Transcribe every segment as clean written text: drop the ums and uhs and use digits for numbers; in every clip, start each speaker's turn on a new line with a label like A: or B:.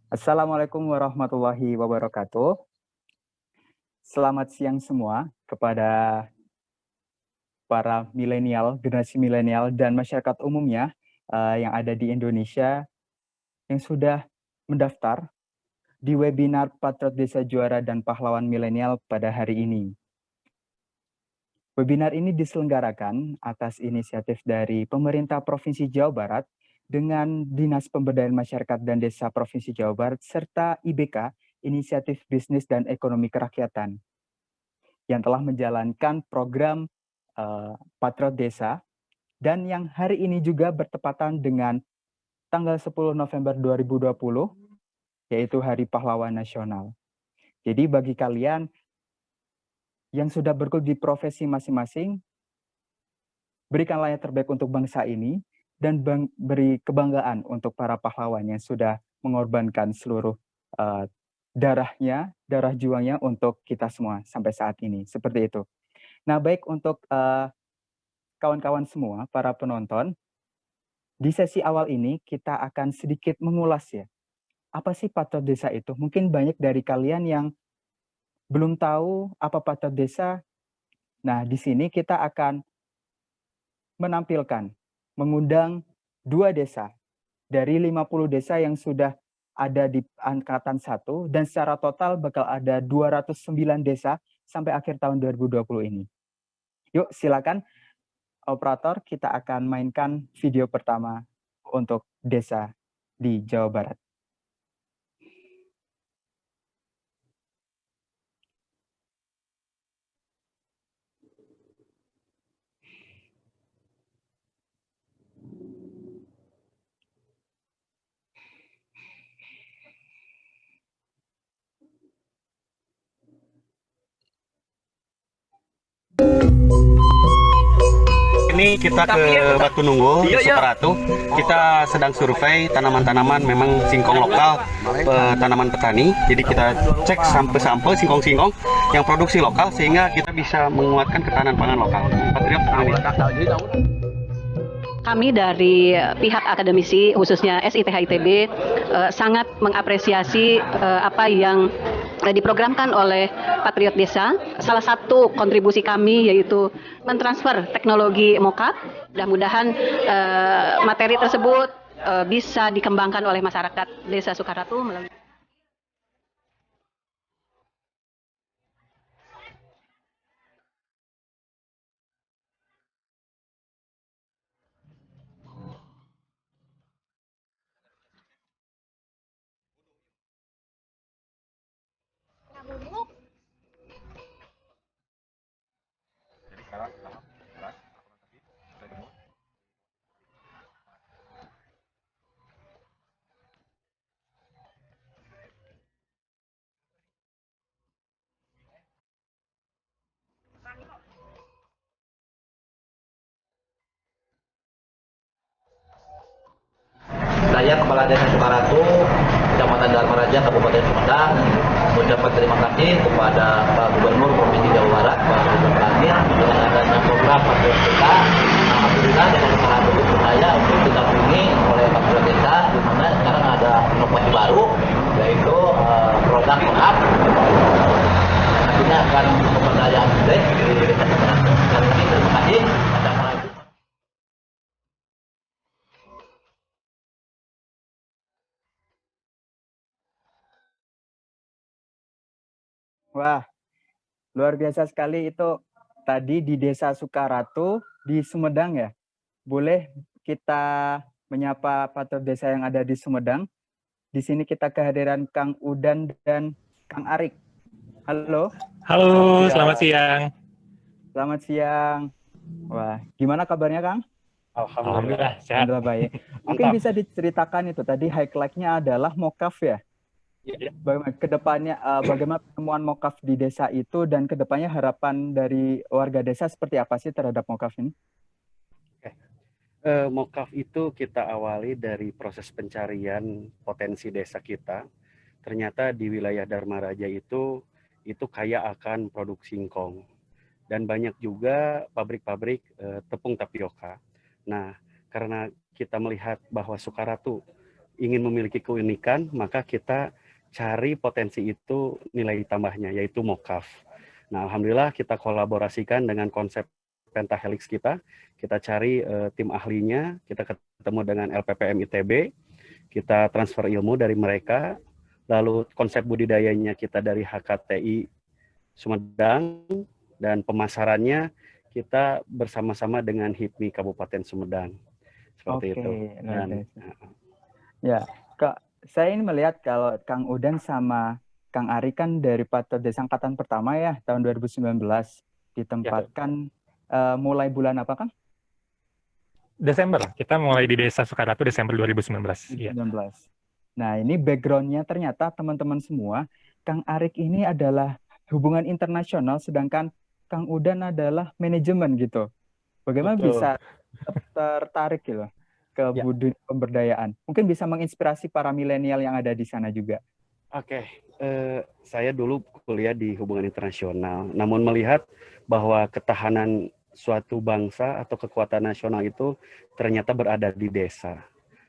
A: Assalamualaikum warahmatullahi wabarakatuh. Selamat siang semua kepada para milenial, generasi milenial dan masyarakat umumnya yang ada di Indonesia yang sudah mendaftar di webinar Patriot Desa Juara dan Pahlawan Milenial pada hari ini. Webinar ini diselenggarakan atas inisiatif dari pemerintah Provinsi Jawa Barat dengan Dinas Pemberdayaan Masyarakat dan Desa Provinsi Jawa Barat serta IBK, Inisiatif Bisnis dan Ekonomi Kerakyatan, yang telah menjalankan program Patriot Desa dan yang hari ini juga bertepatan dengan tanggal 10 November 2020, yaitu Hari Pahlawan Nasional. Jadi bagi kalian yang sudah bergelut di profesi masing-masing, berikanlah yang terbaik untuk bangsa ini dan beri kebanggaan untuk para pahlawan yang sudah mengorbankan seluruh darahnya, darah juangnya untuk kita semua sampai saat ini. Seperti itu. Nah, baik untuk kawan-kawan semua, para penonton, di sesi awal ini kita akan sedikit mengulas ya, apa sih Patriot Desa itu? Mungkin banyak dari kalian yang belum tahu apa Patriot Desa. Nah, di sini kita akan menampilkan, mengundang 2 desa dari 50 desa yang sudah ada di angkatan 1 dan secara total bakal ada 209 desa sampai akhir tahun 2020 ini. Yuk silakan operator, kita akan mainkan video pertama untuk desa di Jawa Barat.
B: Ini kita ke Batu Nunggu, Sukaratu. Kita sedang survei tanaman-tanaman memang singkong lokal, tanaman petani. Jadi kita cek sampel-sampel singkong-singkong yang produksi lokal sehingga kita bisa menguatkan ketahanan pangan lokal. Patriot,
C: kami dari pihak akademisi khususnya SITH ITB sangat mengapresiasi apa yang diprogramkan oleh Patriot Desa. Salah satu kontribusi kami yaitu mentransfer teknologi mockup. Mudah-mudahan materi tersebut bisa dikembangkan oleh masyarakat Desa Sukaratu melalui
D: Saya Kepala Desa Sukaratu, Kecamatan Dharma Raja, Kabupaten Sumedang, mengucapkan terima kasih kepada Pak Gubernur Provinsi Jawa Barat, Pak Gubernur Hadir, dengan adanya program Patriot Desa. Alhamdulillah Desa Sukaratu dipercaya untuk didampingi oleh Patriot Desa, di mana sekarang ada inovasi baru, yaitu produk mockup. Nantinya akan pemberdayaan publik di Desa Sukaratu. Sekali lagi terima kasih. Assalamualaikum.
A: Wah, luar biasa sekali itu tadi di Desa Sukaratu di Sumedang ya. Boleh kita menyapa Patriot Desa yang ada di Sumedang. Di sini kita kehadiran Kang Udan dan Kang Arik. Halo.
E: Halo, selamat siang.
A: Selamat siang. Wah, gimana kabarnya Kang?
E: Alhamdulillah sehat.
A: Alhamdulillah baik. Mungkin bisa diceritakan itu tadi highlight-nya adalah mockup ya. Bagaimana kedepannya, bagaimana penemuan mockup di desa itu dan kedepannya harapan dari warga desa seperti apa sih terhadap mockup ini?
B: Mockup itu kita awali dari proses pencarian potensi desa kita. Ternyata di wilayah Dharma Raja itu kaya akan produk singkong dan banyak juga pabrik-pabrik tepung tapioka. Nah, karena kita melihat bahwa Sukaratu ingin memiliki keunikan, maka kita cari potensi itu nilai tambahnya, yaitu mokaf. Nah, alhamdulillah kita kolaborasikan dengan konsep Pentahelix kita cari tim ahlinya, kita ketemu dengan LPPM ITB, kita transfer ilmu dari mereka, lalu konsep budidayanya kita dari HKTI Sumedang, dan pemasarannya kita bersama-sama dengan HIPMI Kabupaten Sumedang. Seperti itu. Dan,
A: ya, Kak, saya ini melihat kalau Kang Udan sama Kang Ari kan dari Pato Desa Angkatan Pertama ya, tahun 2019. Ditempatkan mulai bulan apa, Kang?
E: Desember. Kita mulai di Desa Sukaratu Desember 2019.
A: 2019. Ya. Nah, ini background-nya ternyata teman-teman semua, Kang Arik ini adalah hubungan internasional, sedangkan Kang Udan adalah manajemen gitu. Bagaimana
B: Betul.
A: bisa tertarik gitu ke budaya pemberdayaan? Mungkin bisa menginspirasi para milenial yang ada di sana juga.
B: Oke, saya dulu kuliah di hubungan internasional, namun melihat bahwa ketahanan suatu bangsa atau kekuatan nasional itu ternyata berada di desa.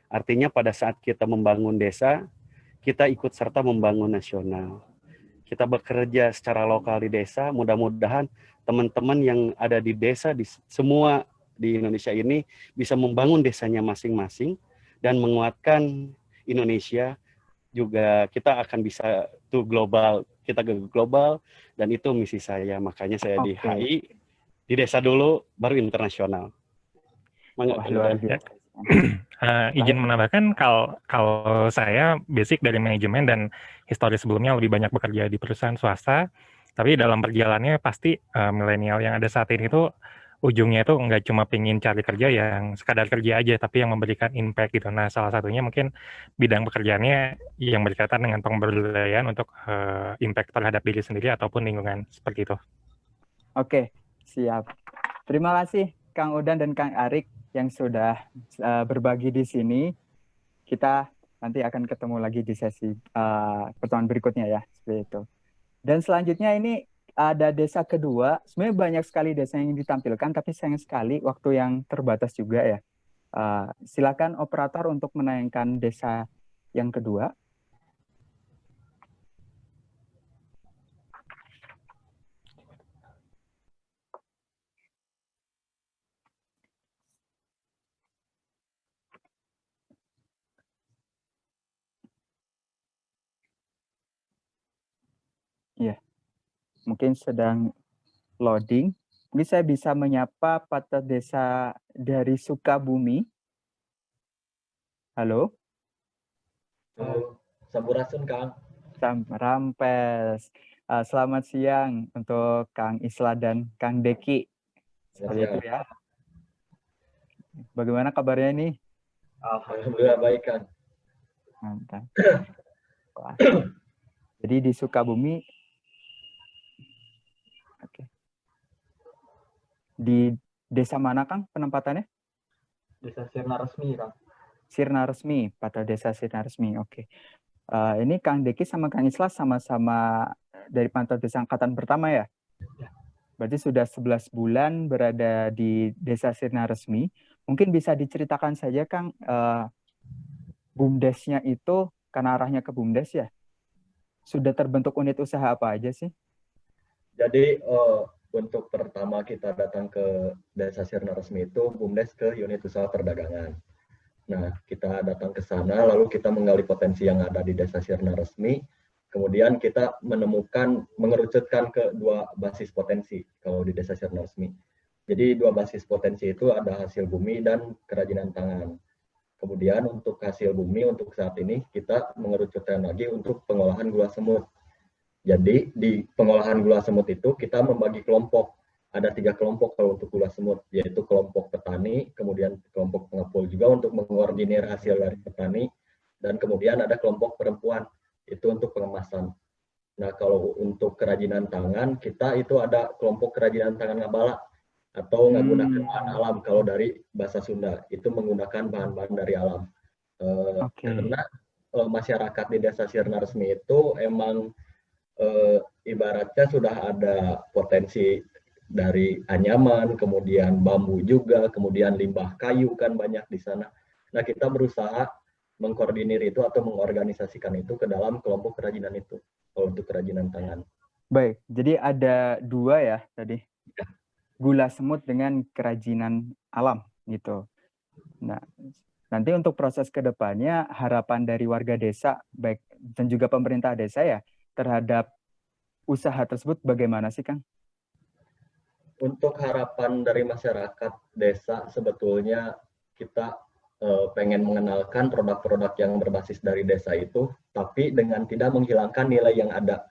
B: Artinya pada saat kita membangun desa, kita ikut serta membangun nasional. Kita bekerja secara lokal di desa, mudah-mudahan teman-teman yang ada di desa di semua di Indonesia ini bisa membangun desanya masing-masing dan menguatkan Indonesia. Juga kita akan bisa global, kita ke global, dan itu misi saya. Makanya saya di HI, di desa dulu, baru internasional.
A: Luar biasa.
E: Izin menambahkan, kalau saya basic dari manajemen dan histori sebelumnya lebih banyak bekerja di perusahaan swasta, tapi dalam perjalanannya pasti milenial yang ada saat ini itu ujungnya itu nggak cuma pengen cari kerja yang sekadar kerja aja, tapi yang memberikan impact gitu. Nah, salah satunya mungkin bidang pekerjaannya yang berkaitan dengan pemberdayaan untuk impact terhadap diri sendiri ataupun lingkungan, seperti itu.
A: Oke, siap. Terima kasih Kang Udan dan Kang Arik yang sudah berbagi di sini. Kita nanti akan ketemu lagi di sesi pertemuan berikutnya ya, seperti itu. Dan selanjutnya ini ada desa kedua. Sebenarnya banyak sekali desa yang ditampilkan, tapi sayang sekali waktu yang terbatas juga ya. Silakan operator untuk menayangkan desa yang kedua. Ya, mungkin sedang loading. Mungkin saya bisa menyapa Pato Desa dari Sukabumi. Halo?
D: Halo, Sampurasun, Kang.
A: Rampes. Selamat siang untuk Kang Isla dan Kang Deki. Seperti itu ya. Bagaimana kabarnya nih?
D: Alhamdulillah baik, Kang.
A: Mantap. Jadi di Sukabumi, oke. Di desa mana, Kang, penempatannya?
D: Desa Sirna Resmi, Kang.
A: Sirna Resmi, pada desa Sirna Resmi, oke. Ini Kang Deki sama Kang Islas sama-sama dari Pantau Desa Angkatan Pertama ya?
D: Ya.
A: Berarti sudah 11 bulan berada di desa Sirna Resmi. Mungkin bisa diceritakan saja, Kang, BUMDes-nya itu, karena arahnya ke BUMDes ya, sudah terbentuk unit usaha apa aja sih?
F: Jadi untuk pertama kita datang ke Desa Sirna Resmi itu BUMDes ke unit usaha perdagangan. Nah, kita datang ke sana lalu kita menggali potensi yang ada di Desa Sirna Resmi. Kemudian kita mengerucutkan ke dua basis potensi kalau di Desa Sirna Resmi. Jadi dua basis potensi itu ada hasil bumi dan kerajinan tangan. Kemudian untuk hasil bumi untuk saat ini kita mengerucutkan lagi untuk pengolahan gula semut. Jadi di pengolahan gula semut itu kita membagi kelompok. Ada 3 kelompok kalau untuk gula semut, yaitu kelompok petani, kemudian kelompok pengepul juga untuk mengkoordinir hasil dari petani, dan kemudian ada kelompok perempuan, itu untuk pengemasan. Nah, kalau untuk kerajinan tangan, kita itu ada kelompok kerajinan tangan ngabala, atau menggunakan bahan alam kalau dari bahasa Sunda, itu menggunakan bahan-bahan dari alam. Karena masyarakat di Desa Sirna Resmi itu emang ibaratnya sudah ada potensi dari anyaman, kemudian bambu juga, kemudian limbah kayu kan banyak di sana. Nah, kita berusaha mengkoordinir itu atau mengorganisasikan itu ke dalam kelompok kerajinan itu, kalau untuk kerajinan tangan.
A: Baik, jadi ada dua ya tadi,
F: Ya.
A: gula semut dengan kerajinan alam gitu. Nah, nanti untuk proses kedepannya harapan dari warga desa baik dan juga pemerintah desa ya terhadap usaha tersebut bagaimana sih, Kang?
F: Untuk harapan dari masyarakat desa sebetulnya kita pengen mengenalkan produk-produk yang berbasis dari desa itu, tapi dengan tidak menghilangkan nilai yang ada.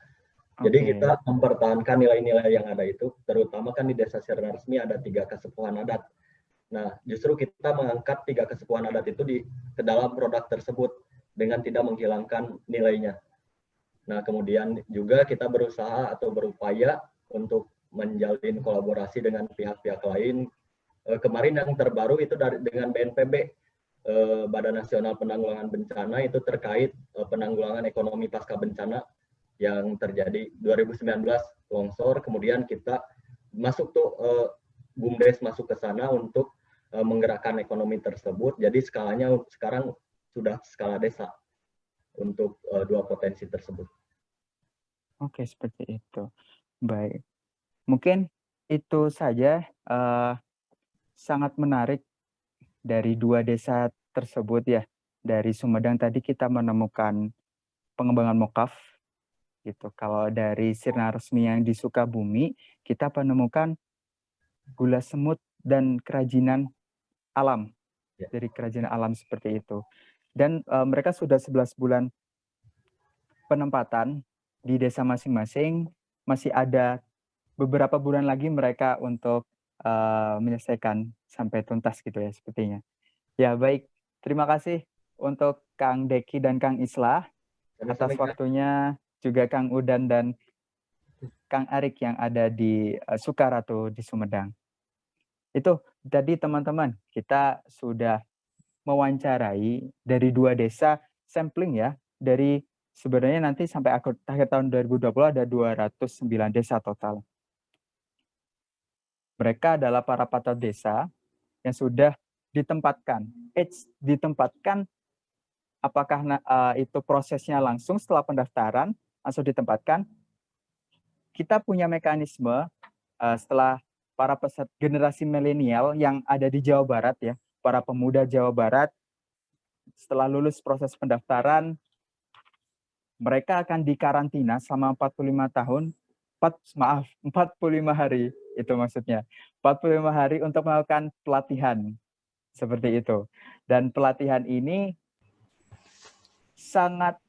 F: Jadi kita mempertahankan nilai-nilai yang ada itu, terutama kan di Desa Sirna Resmi ada 3 kesepuhan adat. Nah, justru kita mengangkat 3 kesepuhan adat itu ke dalam produk tersebut dengan tidak menghilangkan nilainya. Nah, kemudian juga kita berusaha atau berupaya untuk menjalin kolaborasi dengan pihak-pihak lain. Kemarin yang terbaru itu dengan BNPB, Badan Nasional Penanggulangan Bencana, itu terkait penanggulangan ekonomi pasca bencana yang terjadi 2019 longsor. Kemudian kita masuk tuh BUMDes masuk ke sana untuk menggerakkan ekonomi tersebut. Jadi skalanya sekarang sudah skala desa untuk 2 potensi tersebut.
A: Oke, seperti itu. Baik. Mungkin itu saja sangat menarik dari 2 desa tersebut ya. Dari Sumedang tadi kita menemukan pengembangan mokaf gitu. Kalau dari Sirna Resmi yang di Sukabumi kita menemukan gula semut dan kerajinan alam.
F: Ya.
A: Dari kerajinan alam seperti itu. Dan mereka sudah 11 bulan penempatan di desa masing-masing, masih ada beberapa bulan lagi mereka untuk menyelesaikan sampai tuntas gitu ya sepertinya. Ya baik, terima kasih untuk Kang Deki dan Kang Islah atas waktunya, juga Kang Udan dan Kang Arik yang ada di Sukaratu di Sumedang. Itu tadi teman-teman, kita sudah mewawancarai dari 2 desa sampling ya, dari sebenarnya nanti sampai akhir tahun 2020 ada 209 desa total. Mereka adalah para patah desa yang sudah ditempatkan. Ditempatkan, apakah itu prosesnya langsung setelah pendaftaran, langsung ditempatkan. Kita punya mekanisme setelah para peserta generasi milenial yang ada di Jawa Barat ya, para pemuda Jawa Barat, setelah lulus proses pendaftaran, mereka akan dikarantina selama 45 hari, itu maksudnya. 45 hari untuk melakukan pelatihan, seperti itu. Dan pelatihan ini sangat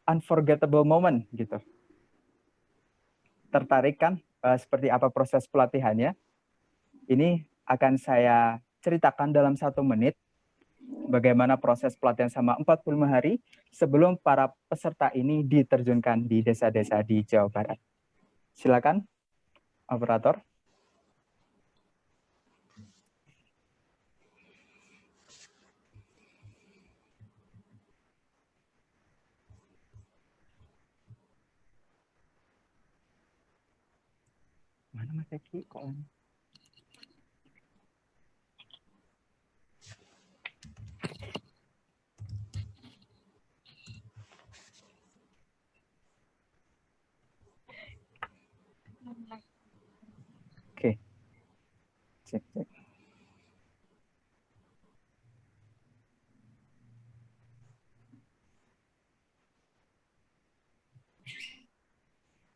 A: unforgettable moment, gitu. Tertarik kan seperti apa proses pelatihannya? Ini akan saya ceritakan dalam 1 menit. Bagaimana proses pelatihan sama 45 hari sebelum para peserta ini diterjunkan di desa-desa di Jawa Barat. Silakan, operator. Mana Mas Eki? Kok lama? Oke. Cek.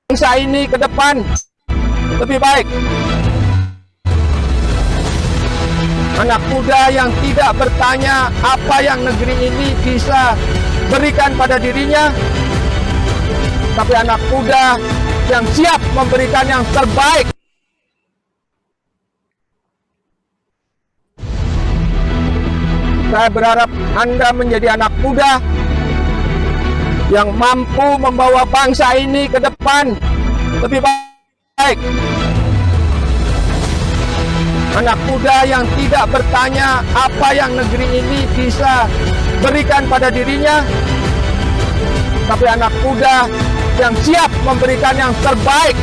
G: Bangsa ini ke depan lebih baik. Anak muda yang tidak bertanya apa yang negeri ini bisa berikan pada dirinya, tapi anak muda yang siap memberikan yang terbaik. Saya berharap Anda menjadi anak muda yang mampu membawa bangsa ini ke depan lebih baik. Anak muda yang tidak bertanya apa yang negeri ini bisa berikan pada dirinya, tapi anak muda yang siap memberikan yang terbaik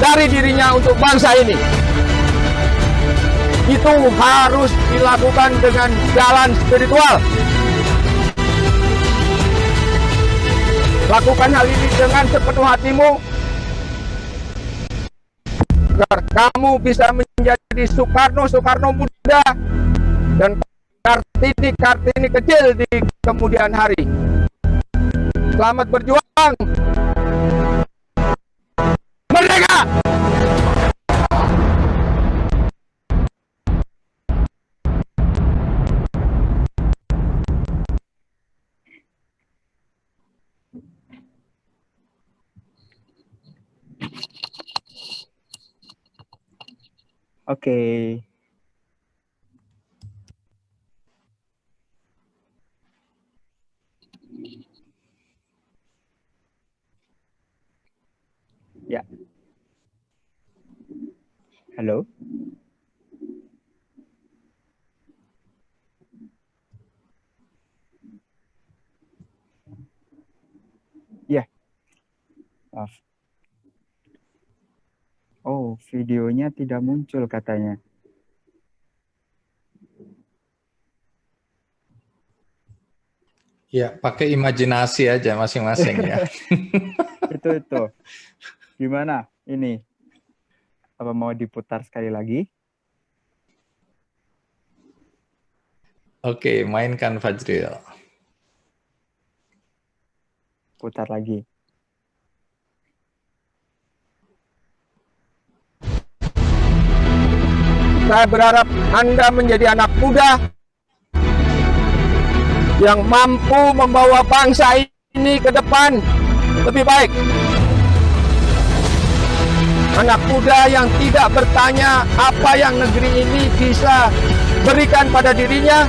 G: dari dirinya untuk bangsa ini. itu harus dilakukan dengan jalan spiritual. Lakukan hal ini dengan sepenuh hatimu, agar kamu bisa menjadi Soekarno muda dan Kartini kecil di kemudian hari. Selamat berjuang. Merdeka!
A: Oke. Ya. Halo. Ya. Maaf. Oh, videonya tidak muncul katanya.
H: Ya, pakai imajinasi aja masing-masing ya.
A: Itu. Gimana ini? Apa mau diputar sekali lagi?
H: Oke, mainkan Fajril.
A: Putar lagi.
G: Saya berharap Anda menjadi anak muda yang mampu membawa bangsa ini ke depan lebih baik. Anak muda yang tidak bertanya apa yang negeri ini bisa berikan pada dirinya,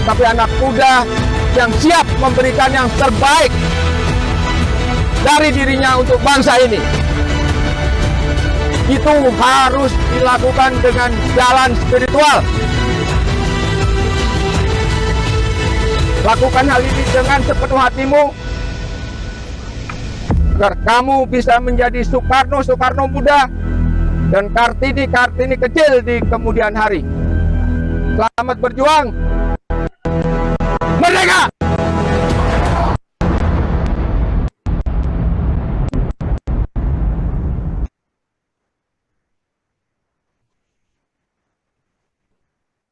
G: tapi anak muda yang siap memberikan yang terbaik dari dirinya untuk bangsa ini. Itu harus dilakukan dengan jalan spiritual. Lakukan hal ini dengan sepenuh hatimu, agar kamu bisa menjadi Soekarno muda dan Kartini kecil di kemudian hari. Selamat berjuang. Merdeka!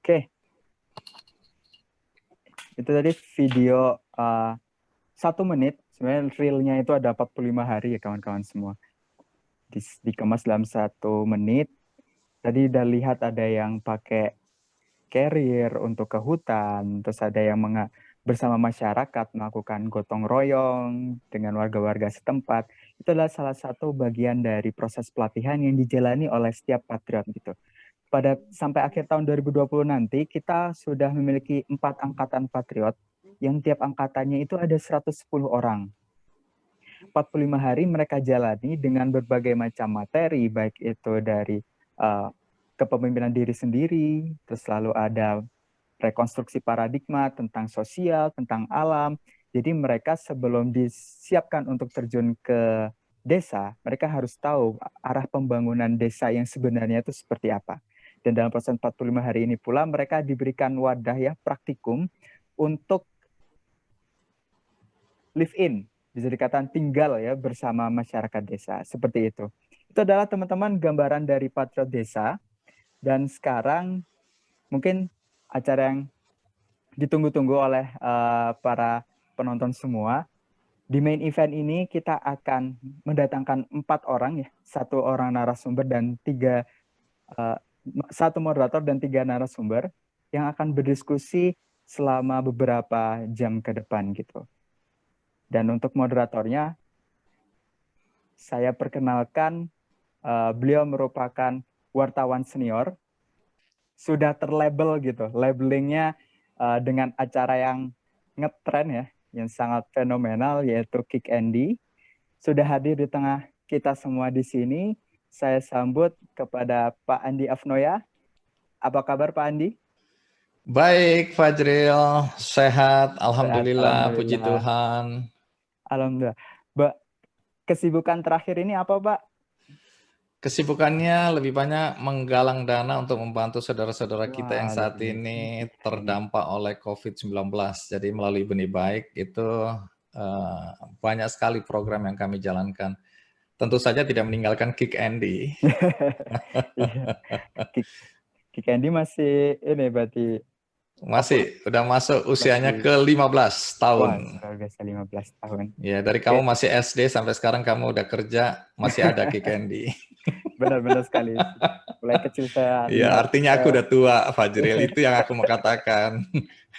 A: Oke. Itu tadi video 1 menit. Sebenarnya realnya itu ada 45 hari ya kawan-kawan semua. Dikemas dalam 1 menit. Tadi udah lihat ada yang pakai carrier untuk ke hutan. Terus ada yang bersama masyarakat melakukan gotong royong dengan warga-warga setempat. Itu adalah salah satu bagian dari proses pelatihan yang dijalani oleh setiap patriot gitu. Sampai akhir tahun 2020 nanti kita sudah memiliki 4 angkatan patriot yang tiap angkatannya itu ada 110 orang. 45 hari mereka jalani dengan berbagai macam materi, baik itu dari kepemimpinan diri sendiri, terus lalu ada rekonstruksi paradigma tentang sosial, tentang alam. Jadi mereka sebelum disiapkan untuk terjun ke desa, mereka harus tahu arah pembangunan desa yang sebenarnya itu seperti apa. Dan dalam proses 45 hari ini pula mereka diberikan wadah ya, praktikum untuk live in, bisa dikatakan tinggal ya bersama masyarakat desa, seperti itu. Itu adalah teman-teman gambaran dari Patriot Desa. Dan sekarang mungkin acara yang ditunggu-tunggu oleh para penonton semua. Di main event ini kita akan mendatangkan 4 orang ya, 1 orang narasumber dan 1 moderator dan 3 narasumber yang akan berdiskusi selama beberapa jam ke depan gitu. Dan untuk moderatornya, saya perkenalkan, beliau merupakan wartawan senior, sudah terlabel gitu, labelingnya dengan acara yang ngetren ya, yang sangat fenomenal yaitu Kick Andy. Sudah hadir di tengah kita semua di sini. Saya sambut kepada Pak Andi Afnoya. Apa kabar Pak Andi?
H: Baik Fajril, sehat, alhamdulillah,
A: Alhamdulillah.
H: puji Tuhan.
A: Alhamdulillah. Mbak, kesibukan terakhir ini apa Pak?
H: Kesibukannya lebih banyak menggalang dana untuk membantu saudara-saudara kita yang
A: Wah,
H: saat
A: luar biasa.
H: ini terdampak oleh COVID-19. Jadi melalui Benih Baik itu banyak sekali program yang kami jalankan. Tentu saja tidak meninggalkan Kick Andy.
A: Iya. Kik Andy masih ini berarti
H: Masih, udah masuk usianya
A: masih
H: ke 15
A: wah,
H: tahun.
A: luar biasa 15 tahun.
H: Ya, dari kamu masih SD sampai sekarang kamu udah kerja, masih ada Kick Andy.
A: Benar-benar sekali. Mulai kecil saya
H: Iya,
A: lihat,
H: artinya aku udah tua, Fajril. Itu yang aku mau katakan.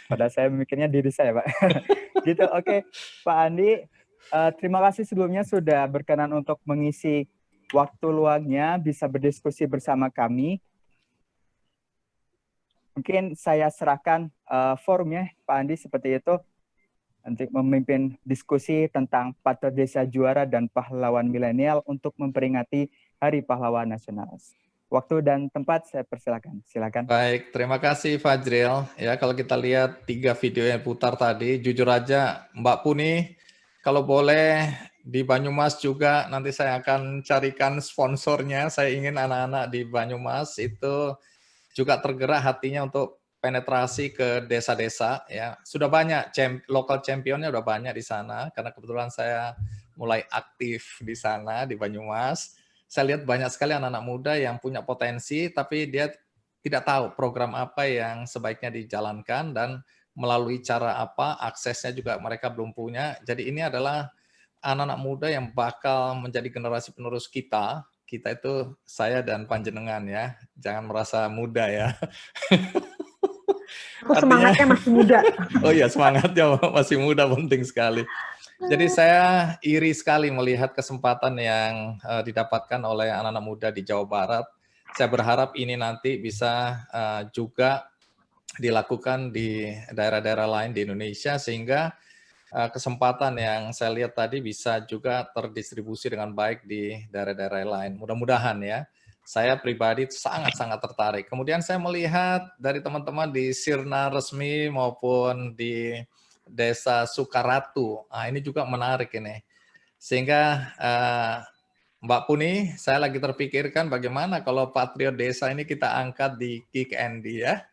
A: pada saya mikirnya diri saya, Pak. Gitu, oke. Pak Andi, terima kasih sebelumnya sudah berkenan untuk mengisi waktu luangnya, bisa berdiskusi bersama kami. Mungkin saya serahkan forumnya, Pak Andi, seperti itu, untuk memimpin diskusi tentang Patriot Desa Juara dan Pahlawan Milenial untuk memperingati Hari Pahlawan Nasional. Waktu dan tempat saya persilakan. Silakan.
H: Baik, terima kasih Fajril. Ya, kalau kita lihat 3 video yang putar tadi, jujur aja Mbak Puni, kalau boleh di Banyumas juga nanti saya akan carikan sponsornya. Saya ingin anak-anak di Banyumas itu juga tergerak hatinya untuk penetrasi ke desa-desa. Ya, sudah banyak local championnya udah banyak di sana karena kebetulan saya mulai aktif di sana di Banyumas. Saya lihat banyak sekali anak-anak muda yang punya potensi, tapi dia tidak tahu program apa yang sebaiknya dijalankan dan melalui cara apa, aksesnya juga mereka belum punya. Jadi ini adalah anak-anak muda yang bakal menjadi generasi penerus kita. Kita itu saya dan panjenengan ya, jangan merasa muda ya.
I: Aku semangatnya masih muda.
H: Oh iya, semangatnya masih muda, penting sekali. Jadi saya iri sekali melihat kesempatan yang didapatkan oleh anak-anak muda di Jawa Barat. Saya berharap ini nanti bisa juga dilakukan di daerah-daerah lain di Indonesia sehingga kesempatan yang saya lihat tadi bisa juga terdistribusi dengan baik di daerah-daerah lain. Mudah-mudahan ya. Saya pribadi sangat-sangat tertarik. Kemudian saya melihat dari teman-teman di Sirna Resmi maupun di Desa Sukaratu. Nah, ini juga menarik ini. Sehingga Mbak Puni, saya lagi terpikirkan bagaimana kalau Patriot Desa ini kita angkat di Kick Andy ya.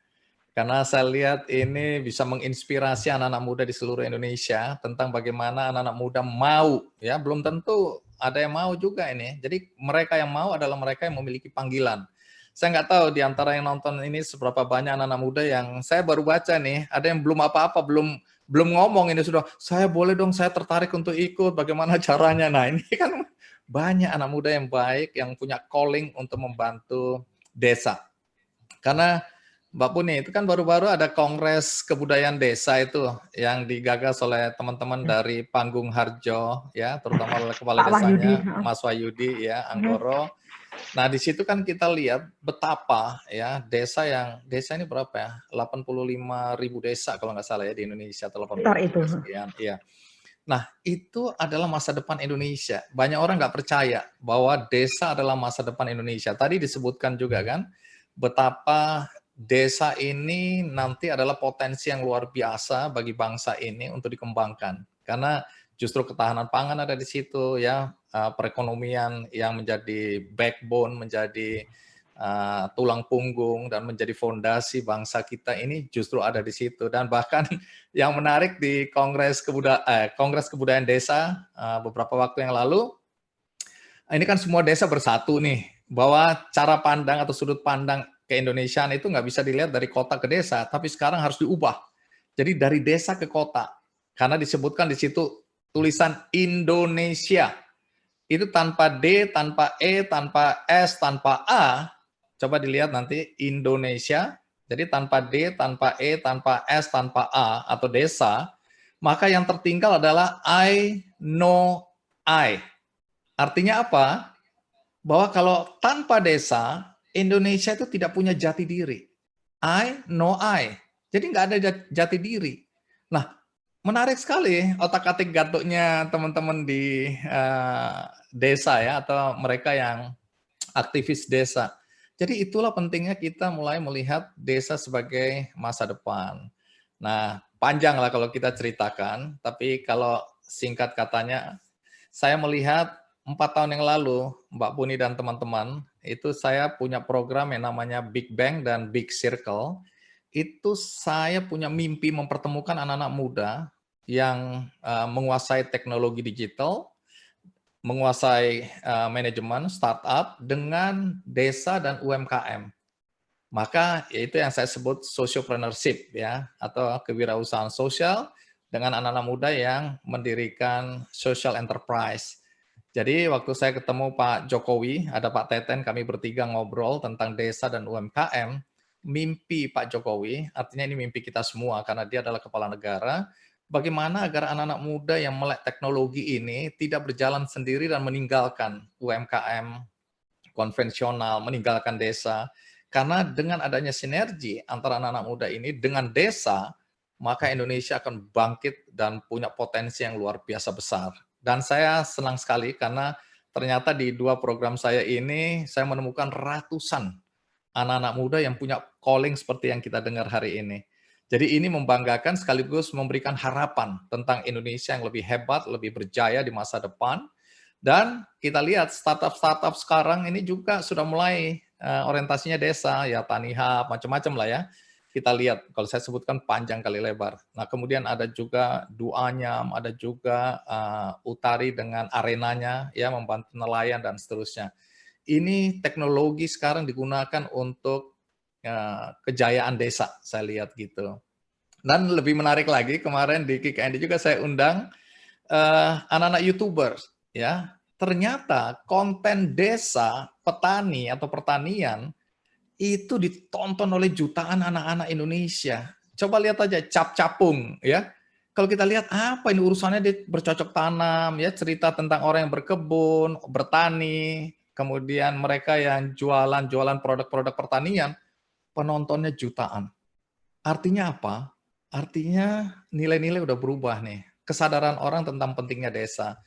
H: Karena saya lihat ini bisa menginspirasi anak-anak muda di seluruh Indonesia tentang bagaimana anak-anak muda mau, ya belum tentu ada yang mau juga ini. Jadi mereka yang mau adalah mereka yang memiliki panggilan. Saya nggak tahu di antara yang nonton ini seberapa banyak anak-anak muda yang saya baru baca nih, ada yang belum apa-apa, belum ngomong ini sudah, saya boleh dong, saya tertarik untuk ikut, bagaimana caranya. Nah ini kan banyak anak muda yang baik, yang punya calling untuk membantu desa. Karena Mbak Puni, itu kan baru-baru ada Kongres Kebudayaan Desa itu yang digagas oleh teman-teman dari Panggung Harjo, ya, terutama oleh Kepala Desanya, Mas Wahyudi, ya, Anggoro. Nah, di situ kan kita lihat betapa ya desa ini berapa ya? 85.000 desa kalau nggak salah ya di Indonesia, atau 85.000 sekian. Iya. Nah, itu adalah masa depan Indonesia. Banyak orang nggak percaya bahwa desa adalah masa depan Indonesia. Tadi disebutkan juga kan betapa desa ini nanti adalah potensi yang luar biasa bagi bangsa ini untuk dikembangkan. Karena justru ketahanan pangan ada di situ, ya, perekonomian yang menjadi backbone, menjadi tulang punggung dan menjadi fondasi bangsa kita ini justru ada di situ. Dan bahkan yang menarik di Kongres Kebudayaan Desa beberapa waktu yang lalu, ini kan semua desa bersatu nih, bahwa cara pandang atau sudut pandang ke-Indonesiaan itu nggak bisa dilihat dari kota ke desa, tapi sekarang harus diubah. Jadi dari desa ke kota. Karena disebutkan di situ tulisan Indonesia. Itu tanpa D, tanpa E, tanpa S, tanpa A. Coba dilihat nanti Indonesia. Jadi tanpa D, tanpa E, tanpa S, tanpa A atau desa. Maka yang tertinggal adalah I know I. Artinya apa? Bahwa kalau tanpa desa, Indonesia itu tidak punya jati diri. I know I. Jadi nggak ada jati diri. Nah, menarik sekali otak-atik gatuknya teman-teman di desa ya, atau mereka yang aktivis desa. Jadi itulah pentingnya kita mulai melihat desa sebagai masa depan. Nah, panjang lah kalau kita ceritakan, tapi kalau singkat katanya, saya melihat 4 tahun yang lalu, Mbak Puni dan teman-teman, itu saya punya program yang namanya Big Bang dan Big Circle. Itu saya punya mimpi mempertemukan anak-anak muda yang menguasai teknologi digital, menguasai manajemen startup dengan desa dan UMKM. Maka itu yang saya sebut sociopreneurship ya, atau kewirausahaan sosial dengan anak-anak muda yang mendirikan social enterprise. Jadi waktu saya ketemu Pak Jokowi, ada Pak Teten, kami bertiga ngobrol tentang desa dan UMKM, mimpi Pak Jokowi, artinya ini mimpi kita semua karena dia adalah kepala negara, bagaimana agar anak-anak muda yang melek teknologi ini tidak berjalan sendiri dan meninggalkan UMKM konvensional, meninggalkan desa. Karena dengan adanya sinergi antara anak-anak muda ini dengan desa, maka Indonesia akan bangkit dan punya potensi yang luar biasa besar. Dan saya senang sekali karena ternyata di 2 program saya ini, saya menemukan ratusan anak-anak muda yang punya calling seperti yang kita dengar hari ini. Jadi ini membanggakan sekaligus memberikan harapan tentang Indonesia yang lebih hebat, lebih berjaya di masa depan. Dan kita lihat startup-startup sekarang ini juga sudah mulai orientasinya desa, ya Tani Hub, macam-macam lah ya. Kita lihat, kalau saya sebutkan panjang kali lebar. Nah kemudian ada juga Duanyam, ada juga Utari dengan arenanya, ya membantu nelayan dan seterusnya. Ini teknologi sekarang digunakan untuk kejayaan desa, saya lihat gitu. Dan lebih menarik lagi, kemarin di KKND juga saya undang anak-anak YouTuber, ya. Ternyata konten desa, petani atau pertanian itu ditonton oleh jutaan anak-anak Indonesia. Coba lihat aja Cap-Capung, ya. Kalau kita lihat apa ini urusannya, dia bercocok tanam, ya, cerita tentang orang yang berkebun, bertani, kemudian mereka yang jualan produk-produk pertanian, penontonnya jutaan. Artinya apa? Artinya nilai-nilai udah berubah nih. Kesadaran orang tentang pentingnya desa.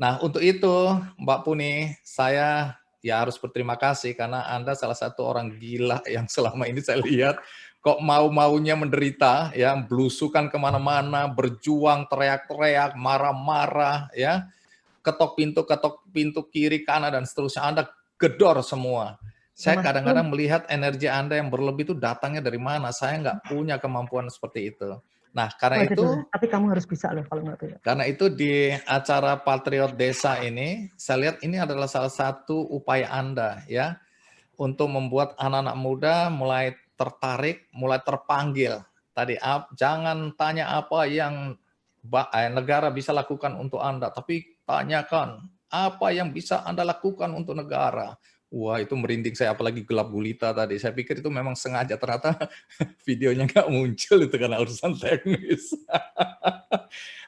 H: Nah, untuk itu, Mbak Puni, saya ya harus berterima kasih karena Anda salah satu orang gila yang selama ini saya lihat kok mau-maunya menderita, ya, belusukan kemana-mana, berjuang, teriak-teriak, marah-marah, ya, ketok pintu kiri, kanan, dan seterusnya. Anda gedor semua. Saya kadang-kadang melihat energi Anda yang berlebih itu datangnya dari mana. Saya nggak punya kemampuan seperti itu. Nah, karena itu,
I: tapi kamu harus bisa loh kalau nggak bisa.
H: Karena itu di acara Patriot Desa ini, saya lihat ini adalah salah satu upaya Anda ya untuk membuat anak-anak muda mulai tertarik, mulai terpanggil. Tadi jangan tanya apa yang negara bisa lakukan untuk Anda, tapi tanyakan apa yang bisa Anda lakukan untuk negara. Wah, itu merinding saya, apalagi gelap gulita tadi. Saya pikir itu memang sengaja, ternyata videonya nggak muncul itu karena urusan teknis.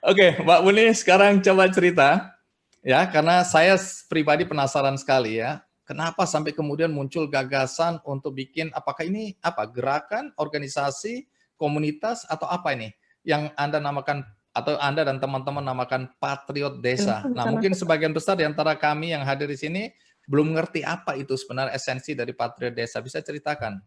H: Oke, Mbak Puni, sekarang coba cerita. Ya, karena saya pribadi penasaran sekali ya, kenapa sampai kemudian muncul gagasan untuk bikin, apakah ini apa, gerakan, organisasi, komunitas, atau apa ini? Yang Anda namakan, atau Anda dan teman-teman namakan Patriot Desa. Nah, mungkin sebagian besar di antara kami yang hadir di sini belum ngerti apa itu sebenarnya esensi dari Patriot Desa. Bisa ceritakan?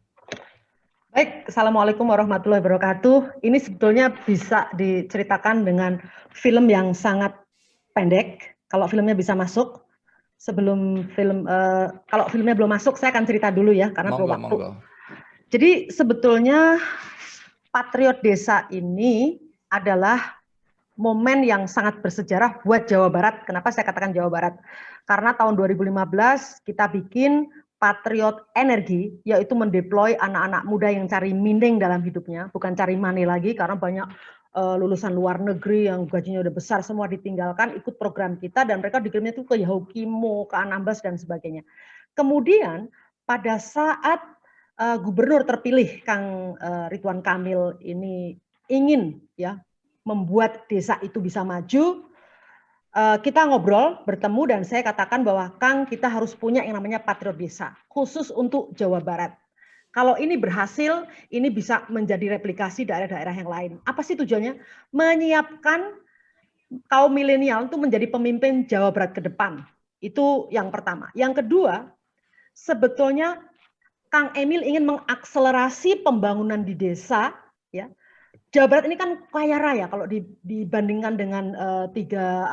I: Baik, Assalamualaikum warahmatullahi wabarakatuh. Ini sebetulnya bisa diceritakan dengan film yang sangat pendek. Kalau filmnya bisa masuk, sebelum film, kalau filmnya belum masuk, saya akan cerita dulu ya, karena perlu waktu. Jadi sebetulnya Patriot Desa ini adalah momen yang sangat bersejarah buat Jawa Barat. Kenapa saya katakan Jawa Barat? Karena tahun 2015 kita bikin Patriot Energi, yaitu mendeploy anak-anak muda yang cari meaning dalam hidupnya, bukan cari money lagi, karena banyak lulusan luar negeri yang gajinya udah besar, semua ditinggalkan, ikut program kita, dan mereka dikirimnya itu ke Yahukimo, ke Anambas, dan sebagainya. Kemudian pada saat gubernur terpilih, Kang Ridwan Kamil ini ingin ya membuat desa itu bisa maju, kita ngobrol, bertemu, dan saya katakan bahwa Kang, kita harus punya yang namanya Patriot Desa, khusus untuk Jawa Barat. Kalau ini berhasil, ini bisa menjadi replikasi daerah-daerah yang lain. Apa sih tujuannya? Menyiapkan kaum milenial untuk menjadi pemimpin Jawa Barat ke depan. Itu yang pertama. Yang kedua, sebetulnya Kang Emil ingin mengakselerasi pembangunan di desa, ya, Jawa Barat ini kan kaya raya kalau dibandingkan dengan tiga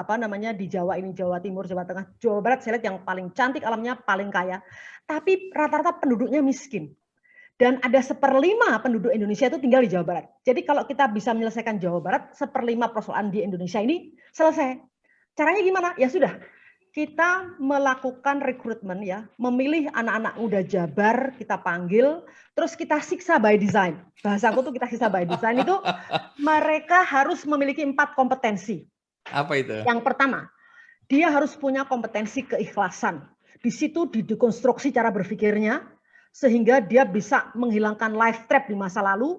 I: di Jawa ini, Jawa Timur, Jawa Tengah, Jawa Barat saya lihat yang paling cantik alamnya, paling kaya. Tapi rata-rata penduduknya miskin. Dan ada 1/5 penduduk Indonesia itu tinggal di Jawa Barat. Jadi kalau kita bisa menyelesaikan Jawa Barat, 1/5 persoalan di Indonesia ini selesai. Caranya gimana? Ya sudah, kita melakukan rekrutmen ya, memilih anak-anak muda Jabar, kita panggil, terus kita siksa by design. Bahasaku tuh kita siksa by design itu mereka harus memiliki 4 kompetensi.
H: Apa itu?
I: Yang pertama, dia harus punya kompetensi keikhlasan. Di situ didekonstruksi cara berpikirnya, sehingga dia bisa menghilangkan life trap di masa lalu.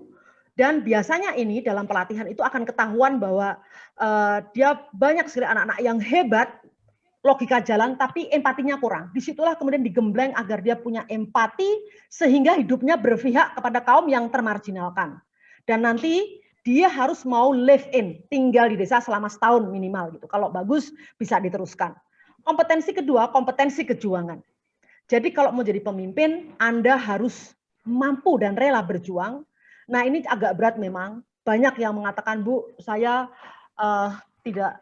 I: Dan biasanya ini dalam pelatihan itu akan ketahuan bahwa dia banyak sekali anak-anak yang hebat, logika jalan, tapi empatinya kurang. Disitulah kemudian digembleng agar dia punya empati, sehingga hidupnya berpihak kepada kaum yang termarginalkan. Dan nanti dia harus mau live in, tinggal di desa selama setahun minimal gitu. Kalau bagus bisa diteruskan. Kompetensi kedua, kompetensi kejuangan. Jadi kalau mau jadi pemimpin, Anda harus mampu dan rela berjuang. Nah ini agak berat memang. Banyak yang mengatakan, Bu, saya tidak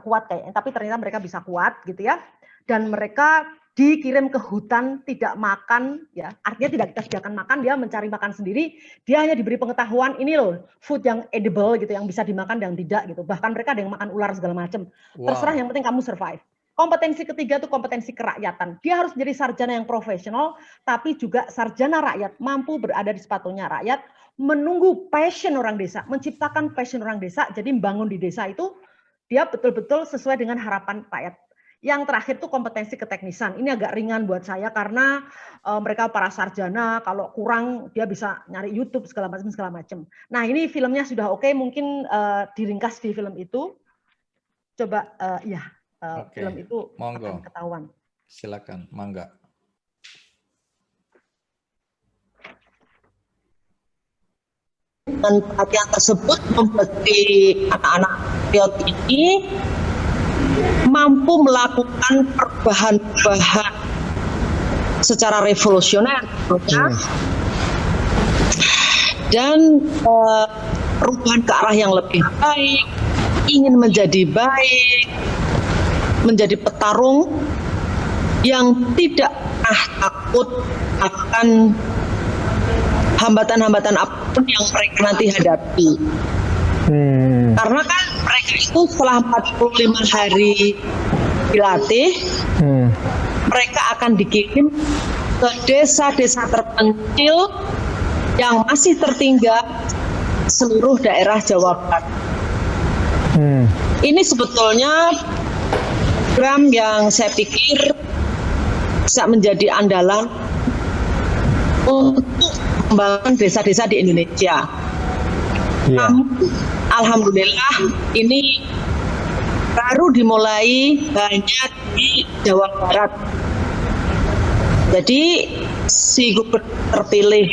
I: kuat kayaknya, tapi ternyata mereka bisa kuat gitu ya. Dan mereka dikirim ke hutan tidak makan ya, artinya tidak kita sediakan makan, dia mencari makan sendiri, dia hanya diberi pengetahuan ini loh food yang edible gitu, yang bisa dimakan dan tidak gitu. Bahkan mereka ada yang makan ular segala macam. Terserah, yang penting kamu survive. Kompetensi ketiga itu kompetensi kerakyatan. Dia harus menjadi sarjana yang profesional, tapi juga sarjana rakyat, mampu berada di sepatunya rakyat, menunggu passion orang desa, menciptakan passion orang desa, jadi membangun di desa itu dia betul-betul sesuai dengan harapan rakyat. Yang terakhir itu kompetensi keteknisan. Ini agak ringan buat saya karena mereka para sarjana, kalau kurang dia bisa nyari YouTube segala macam. Nah ini filmnya sudah oke, mungkin diringkas di film itu. Coba film itu akan ketahuan.
H: Silakan, mangga.
J: Dan pelatihan tersebut membuat anak-anak patriot ini mampu melakukan perubahan-perubahan secara revolusioner, dan perubahan ke arah yang lebih baik, ingin menjadi baik, menjadi petarung yang tidak pernah takut akan hambatan-hambatan apapun yang mereka nanti hadapi. Karena kan mereka itu setelah 45 hari dilatih, mereka akan dikirim ke desa-desa terpencil yang masih tertinggal seluruh daerah Jawa Barat. Ini sebetulnya program yang saya pikir bisa menjadi andalan untuk membangun desa-desa di Indonesia. Alhamdulillah ini baru dimulai hanya di Jawa Barat. Jadi si gubernur terpilih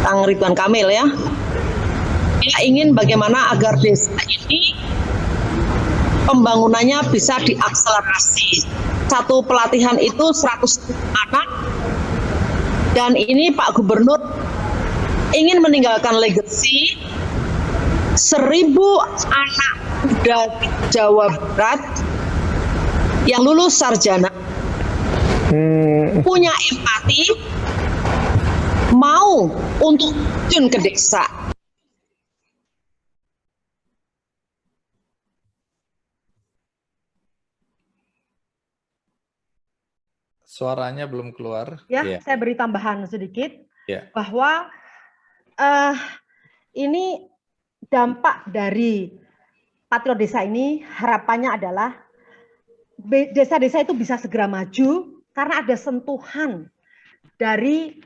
J: Kang Ridwan Kamil ya, dia ingin bagaimana agar desa ini pembangunannya bisa diakselerasi. Satu pelatihan itu 100 anak. Dan ini Pak Gubernur ingin meninggalkan legacy 1.000 anak muda Jawa Barat yang lulus sarjana, punya empati, mau untuk terjun ke desa.
H: Suaranya belum keluar.
I: Ya, saya beri tambahan sedikit bahwa ini dampak dari Patriot Desa ini, harapannya adalah desa-desa itu bisa segera maju karena ada sentuhan dari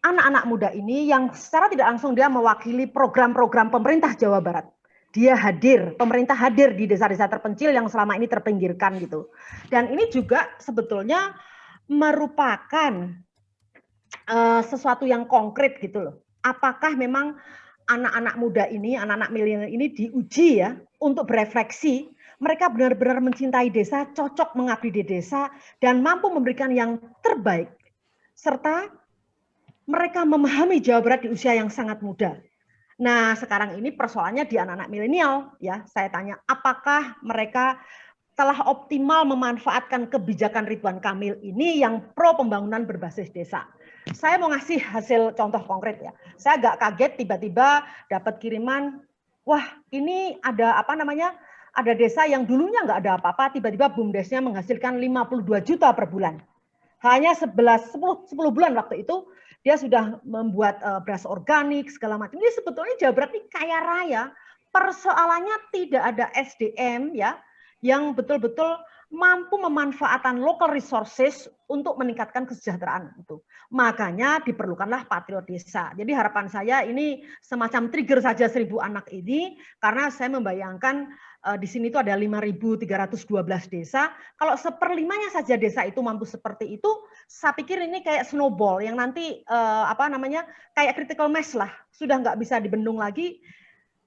I: anak-anak muda ini yang secara tidak langsung dia mewakili program-program pemerintah Jawa Barat. Dia hadir, pemerintah hadir di desa-desa terpencil yang selama ini terpinggirkan gitu. Dan ini juga sebetulnya merupakan sesuatu yang konkret gitu loh. Apakah memang anak-anak muda ini, anak-anak milenial ini diuji ya untuk berefleksi, mereka benar-benar mencintai desa, cocok mengabdi di desa, dan mampu memberikan yang terbaik, serta mereka memahami Jawa Barat di usia yang sangat muda. Nah, sekarang ini persoalannya di anak-anak milenial, ya. Saya tanya, apakah mereka telah optimal memanfaatkan kebijakan Ridwan Kamil ini yang pro pembangunan berbasis desa? Saya mau ngasih hasil contoh konkret ya. Saya agak kaget tiba-tiba dapat kiriman, wah ini ada apa namanya? Ada desa yang dulunya nggak ada apa-apa, tiba-tiba BUMDesnya menghasilkan 52 juta per bulan. Hanya 10 bulan waktu itu dia sudah membuat beras organik segala macam. Ini sebetulnya Jawa Barat ini kaya raya. Persoalannya tidak ada SDM ya yang betul-betul mampu memanfaatkan local resources untuk meningkatkan kesejahteraan itu. Makanya diperlukanlah patriot desa. Jadi harapan saya ini semacam trigger saja 1000 anak ini, karena saya membayangkan di sini itu ada 5.312 desa. Kalau 1/5-nya saja desa itu mampu seperti itu, saya pikir ini kayak snowball yang nanti kayak critical mass lah, sudah nggak bisa dibendung lagi.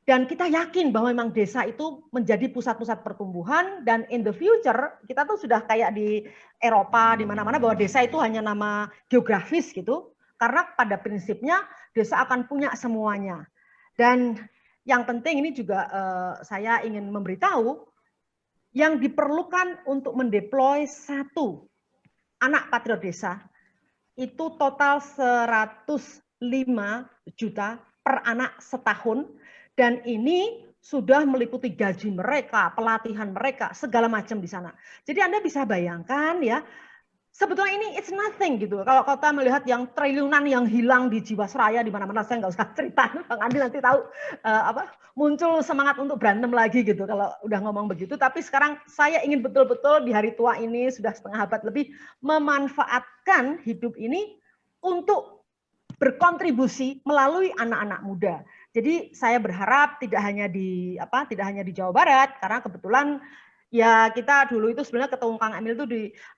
I: Dan kita yakin bahwa memang desa itu menjadi pusat-pusat pertumbuhan, dan in the future kita tuh sudah kayak di Eropa di mana-mana bahwa desa itu hanya nama geografis gitu, karena pada prinsipnya desa akan punya semuanya. Dan yang penting ini juga saya ingin memberitahu yang diperlukan untuk mendeploy 1 anak patriot desa itu total 105 juta per anak setahun. Dan ini sudah meliputi gaji mereka, pelatihan mereka, segala macam di sana. Jadi Anda bisa bayangkan ya, sebetulnya ini it's nothing gitu. Kalau kita melihat yang triliunan yang hilang di Jiwasraya di mana-mana, saya nggak usah cerita, Bang Andi nanti tahu muncul semangat untuk berantem lagi gitu kalau udah ngomong begitu. Tapi sekarang saya ingin betul-betul di hari tua ini sudah setengah abad lebih memanfaatkan hidup ini untuk berkontribusi melalui anak-anak muda. Jadi saya berharap tidak hanya di Jawa Barat, karena kebetulan ya kita dulu itu sebenarnya ketemu Kang Emil itu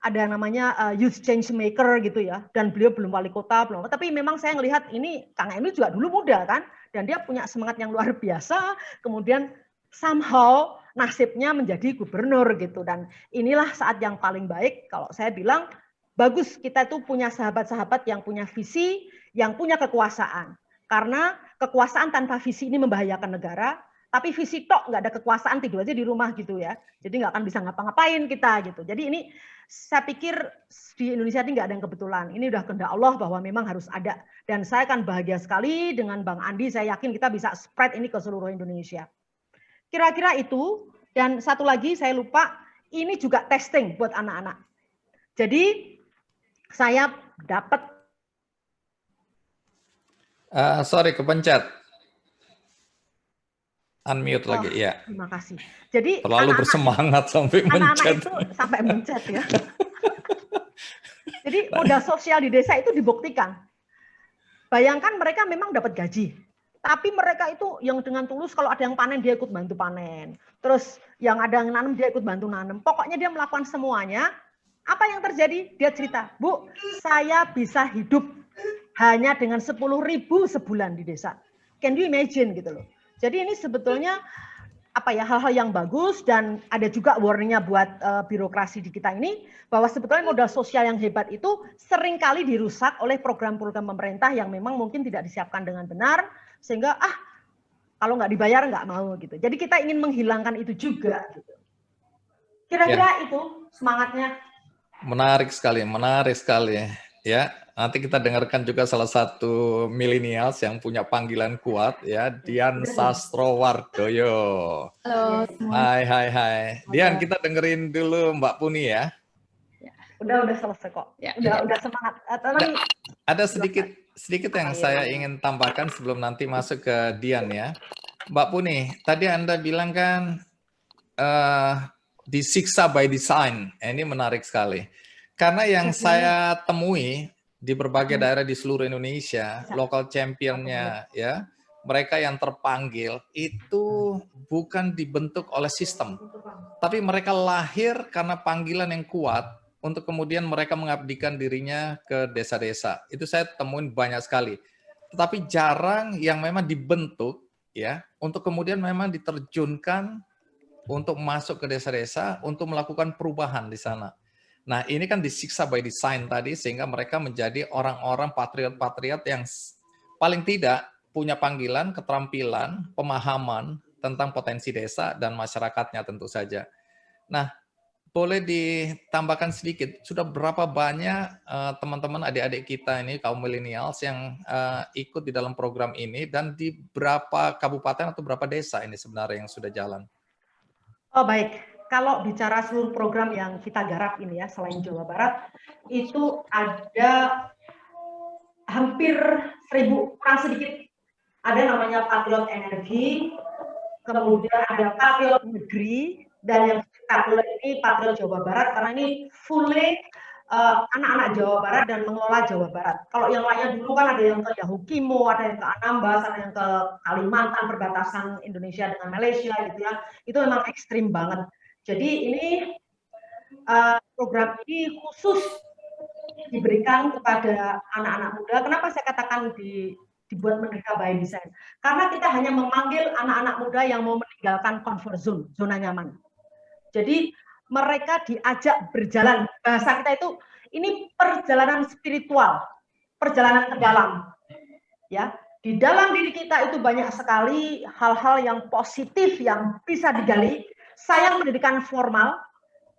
I: ada namanya youth change maker gitu ya, dan beliau belum wali kota, tapi memang saya melihat ini Kang Emil juga dulu muda kan, dan dia punya semangat yang luar biasa, kemudian somehow nasibnya menjadi gubernur gitu, dan inilah saat yang paling baik kalau saya bilang bagus kita itu punya sahabat-sahabat yang punya visi, yang punya kekuasaan. Karena kekuasaan tanpa visi ini membahayakan negara, tapi visi tok nggak ada kekuasaan, tidur aja di rumah gitu ya. Jadi nggak akan bisa ngapa-ngapain kita gitu. Jadi ini saya pikir di Indonesia ini nggak ada yang kebetulan. Ini udah kehendak Allah bahwa memang harus ada. Dan saya akan bahagia sekali dengan Bang Andi, saya yakin kita bisa spread ini ke seluruh Indonesia. Kira-kira itu, dan satu lagi saya lupa, ini juga testing buat anak-anak. Jadi saya dapat
H: sorry, kepencet. Unmute lagi, ya.
I: Terima kasih. Jadi
H: terlalu bersemangat sampai mencet.
I: Anak-anak itu sampai mencet ya. Jadi modal sosial di desa itu dibuktikan. Bayangkan mereka memang dapat gaji, tapi mereka itu yang dengan tulus kalau ada yang panen dia ikut bantu panen. Terus yang ada yang nanam dia ikut bantu nanam. Pokoknya dia melakukan semuanya. Apa yang terjadi? Dia cerita, Bu, saya bisa hidup hanya dengan 10.000 sebulan di desa. Can you imagine gitu loh. Jadi ini sebetulnya hal-hal yang bagus, dan ada juga warningnya buat birokrasi di kita ini bahwa sebetulnya modal sosial yang hebat itu seringkali dirusak oleh program-program pemerintah yang memang mungkin tidak disiapkan dengan benar, sehingga kalau nggak dibayar nggak mau gitu. Jadi kita ingin menghilangkan itu juga. Gitu. Kira-kira itu semangatnya.
H: Menarik sekali ya. Nanti kita dengarkan juga salah satu milenials yang punya panggilan kuat ya, Dian Sastrowardoyo.
K: Halo.
H: Hai. Dian, kita dengerin dulu Mbak Puni ya.
I: Udah selesai kok. Ya, udah semangat.
H: Ada sedikit yang saya ingin tambahkan sebelum nanti masuk ke Dian ya. Mbak Puni, tadi Anda bilang kan disiksa by design. Ini menarik sekali. Karena yang saya temui di berbagai daerah di seluruh Indonesia, local championnya ya, mereka yang terpanggil itu bukan dibentuk oleh sistem, tapi mereka lahir karena panggilan yang kuat untuk kemudian mereka mengabdikan dirinya ke desa-desa. Itu saya temuin banyak sekali. Tetapi jarang yang memang dibentuk ya, untuk kemudian memang diterjunkan untuk masuk ke desa-desa untuk melakukan perubahan di sana. Nah, ini kan disiksa by design tadi, sehingga mereka menjadi orang-orang patriot-patriot yang paling tidak punya panggilan, keterampilan, pemahaman tentang potensi desa dan masyarakatnya tentu saja. Nah, boleh ditambahkan sedikit, sudah berapa banyak teman-teman adik-adik kita ini, kaum millennials yang ikut di dalam program ini, dan di berapa kabupaten atau berapa desa ini sebenarnya yang sudah jalan?
I: Oh baik, kalau bicara seluruh program yang kita garap ini ya, selain Jawa Barat, itu ada hampir 1000, kurang sedikit. Ada namanya Patriot Energi, kemudian ada Patriot Negeri, dan yang Patriot ini Patriot Jawa Barat, karena ini fully anak-anak Jawa Barat dan mengelola Jawa Barat. Kalau yang lainnya dulu kan ada yang ke Yahukimo, ada yang ke Anambas, ada yang ke Kalimantan, perbatasan Indonesia dengan Malaysia gitu ya. Itu memang ekstrim banget. Jadi ini program ini khusus diberikan kepada anak-anak muda. Kenapa saya katakan dibuat Merdeka by Design? Karena kita hanya memanggil anak-anak muda yang mau meninggalkan comfort zone, zona nyaman. Jadi mereka diajak berjalan. Bahasa kita itu ini perjalanan spiritual, perjalanan ke dalam. Ya, di dalam diri kita itu banyak sekali hal-hal yang positif yang bisa digali. Sayang pendidikan formal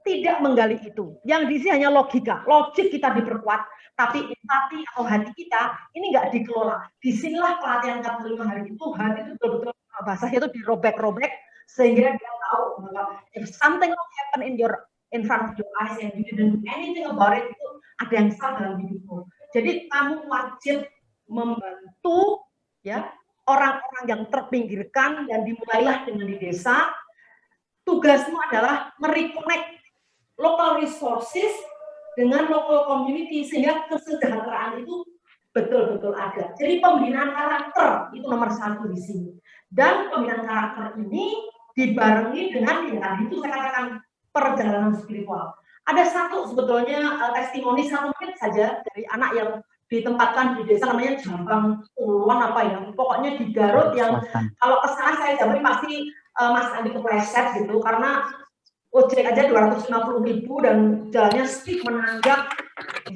I: tidak menggali itu. Yang di sini hanya logika, logik kita diperkuat, tapi empati atau hati kita ini nggak dikelola. Disinilah pelatihan 45 hari itu, hati itu betul-betul bahasanya itu dirobek-robek sehingga dia tahu bahwa if something happen in front of your eyes and you didn't do anything about it, itu ada yang salah dalam hidupmu. Jadi kamu wajib membantu ya orang-orang yang terpinggirkan, dan dimulailah dengan di desa. Tugasmu adalah mereconnect local resources dengan local community sehingga kesejahteraan itu betul-betul ada. Jadi pembinaan karakter itu nomor 1 di sini. Dan pembinaan karakter ini dibarengi dengan yang itu saya katakan perjalanan spiritual. Ada satu sebetulnya testimoni 1 menit saja dari anak yang ditempatkan di desa namanya Jambang Puluhan apa ya, pokoknya di Garut yang kalau kesana saya jamin pasti Mas Andi kepleset gitu karena ojek aja 250.000 dan jalannya steep menanjak,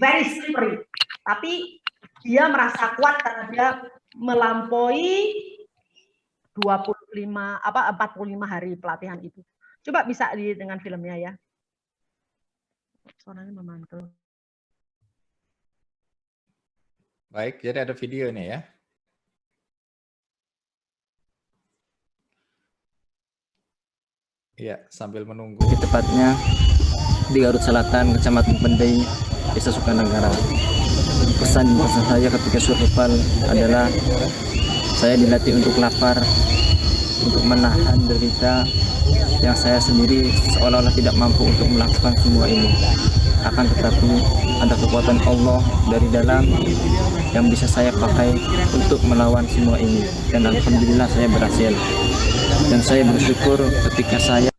I: very slippery. Tapi dia merasa kuat karena dia melampaui 45 hari pelatihan itu. Coba bisa dengan filmnya ya. Suaranya memantul.
H: Baik, jadi ada video ini ya. Iya, sambil menunggu.
K: Tepatnya di Garut Selatan, Kecamatan Pendai, Desa Sukanegara. Pesan saya ketika survival adalah saya dilatih untuk lapar, untuk menahan derita yang saya sendiri seolah-olah tidak mampu untuk melakukan semua ini. Akan tetapi ada kekuatan Allah dari dalam yang bisa saya pakai untuk melawan semua ini. Dan alhamdulillah saya berhasil. Dan saya bersyukur ketika saya...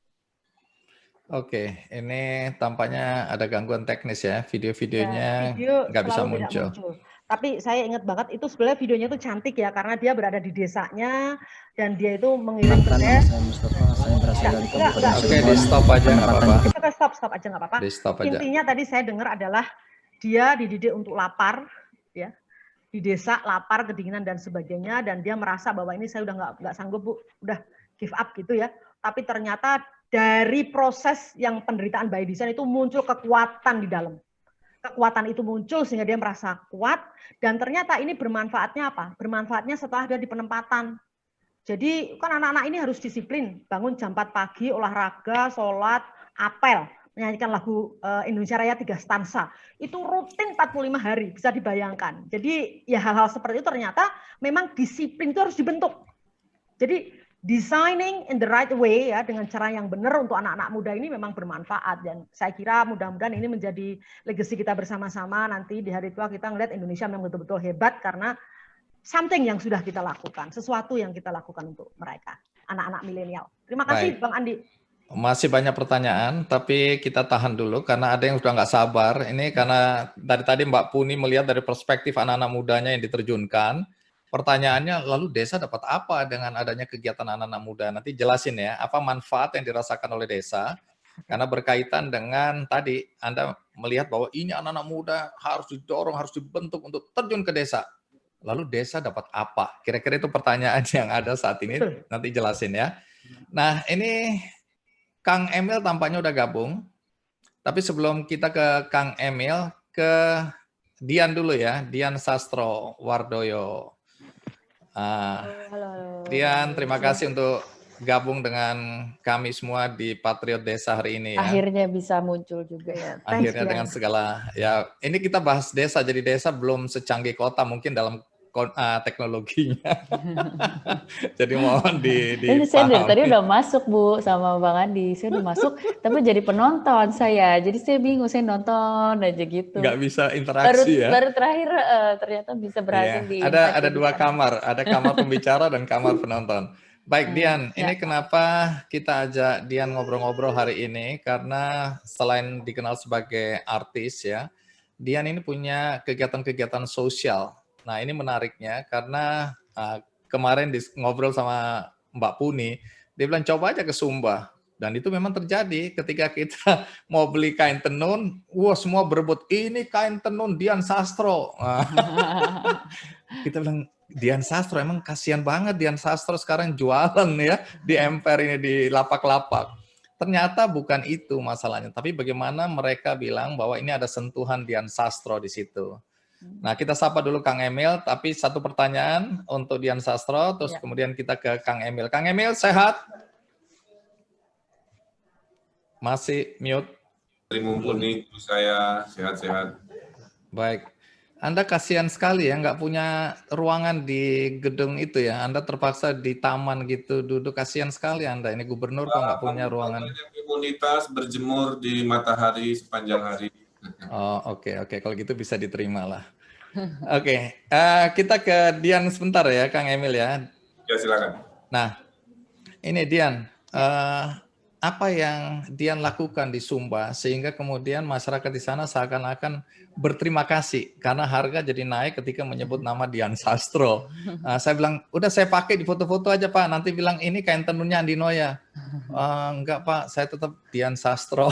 H: Oke, ini tampaknya ada gangguan teknis ya. Video-videonya nggak bisa muncul.
I: Tapi saya ingat banget itu sebenarnya videonya itu cantik ya karena dia berada di desanya dan dia itu mengirim ke saya.
H: Oke, di stop aja nggak apa-apa.
I: Kita stop aja nggak apa-apa. Intinya tadi saya dengar adalah dia dididik untuk lapar, ya, di desa lapar, kedinginan dan sebagainya, dan dia merasa bahwa ini saya udah nggak sanggup Bu, udah give up gitu ya. Tapi ternyata dari proses yang penderitaan by design itu muncul kekuatan di dalam. Kekuatan itu muncul sehingga dia merasa kuat, dan ternyata ini bermanfaatnya apa? Bermanfaatnya setelah dia di penempatan. Jadi kan anak-anak ini harus disiplin, bangun jam 4 pagi, olahraga, sholat, apel, menyanyikan lagu Indonesia Raya 3 stansa. Itu rutin 45 hari, bisa dibayangkan. Jadi ya hal-hal seperti itu ternyata memang disiplin itu harus dibentuk. Jadi designing in the right way ya, dengan cara yang benar untuk anak-anak muda ini memang bermanfaat, dan saya kira mudah-mudahan ini menjadi legacy kita bersama-sama. Nanti di hari tua kita ngelihat Indonesia memang betul-betul hebat karena something yang sudah kita lakukan, sesuatu yang kita lakukan untuk mereka, anak-anak milenial. Terima kasih. Baik, Bang Andi.
H: Masih banyak pertanyaan, tapi kita tahan dulu karena ada yang sudah nggak sabar. Ini karena dari tadi Mbak Puni melihat dari perspektif anak-anak mudanya yang diterjunkan. Pertanyaannya, lalu desa dapat apa dengan adanya kegiatan anak-anak muda? Nanti jelasin ya, apa manfaat yang dirasakan oleh desa. Karena berkaitan dengan tadi Anda melihat bahwa ini anak-anak muda harus didorong, harus dibentuk untuk terjun ke desa. Lalu desa dapat apa? Kira-kira itu pertanyaan yang ada saat ini, nanti jelasin ya. Nah, ini Kang Emil tampaknya udah gabung. Tapi sebelum kita ke Kang Emil, ke Dian dulu ya, Dian Sastro Wardoyo. Dian, terima kasih untuk gabung dengan kami semua di Patriot Desa hari ini ya.
L: Akhirnya bisa muncul juga ya.
H: Akhirnya dengan segala, ya ini kita bahas desa, jadi desa belum secanggih kota mungkin dalam teknologinya. Jadi mohon
L: Ini saya dari tadi udah masuk Bu sama Bang Andi, saya udah masuk, tapi jadi penonton saya, jadi saya bingung, saya nonton aja gitu.
H: Nggak bisa interaksi ya.
L: Baru terakhir ternyata bisa berhasil di.
H: Ada dua kamar, ada kamar pembicara dan kamar penonton. Baik Dian, ini kenapa kita ajak Dian ngobrol-ngobrol hari ini, karena selain dikenal sebagai artis ya, Dian ini punya kegiatan-kegiatan sosial. Nah ini menariknya karena kemarin ngobrol sama Mbak Puni, dia bilang coba aja ke Sumba. Dan itu memang terjadi ketika kita mau beli kain tenun, wah semua berebut, ini kain tenun Dian Sastro. Kita bilang, Dian Sastro, emang kasihan banget Dian Sastro sekarang jualan ya di emper ini, di lapak-lapak. Ternyata bukan itu masalahnya, tapi bagaimana mereka bilang bahwa ini ada sentuhan Dian Sastro di situ. Nah, kita sapa dulu Kang Emil, tapi satu pertanyaan untuk Dian Sastro, terus kemudian kita ke Kang Emil. Kang Emil, sehat? Masih mute?
M: Dari mumpuni, saya sehat-sehat.
H: Baik. Anda kasihan sekali ya, nggak punya ruangan di gedung itu ya. Anda terpaksa di taman gitu duduk, kasihan sekali Anda. Ini gubernur kok nggak punya ruangan.
M: Komunitas berjemur di matahari sepanjang hari.
H: Oh oke. Kalau gitu bisa diterima lah. Oke, kita ke Dian sebentar ya, Kang Emil ya.
M: Ya silakan.
H: Nah, ini Dian, apa yang Dian lakukan di Sumba sehingga kemudian masyarakat di sana seakan-akan berterima kasih karena harga jadi naik ketika menyebut nama Dian Sastro. Saya bilang, udah saya pakai di foto-foto aja Pak, nanti bilang ini kain tenunnya Andi Noya. Enggak Pak, saya tetap Dian Sastro.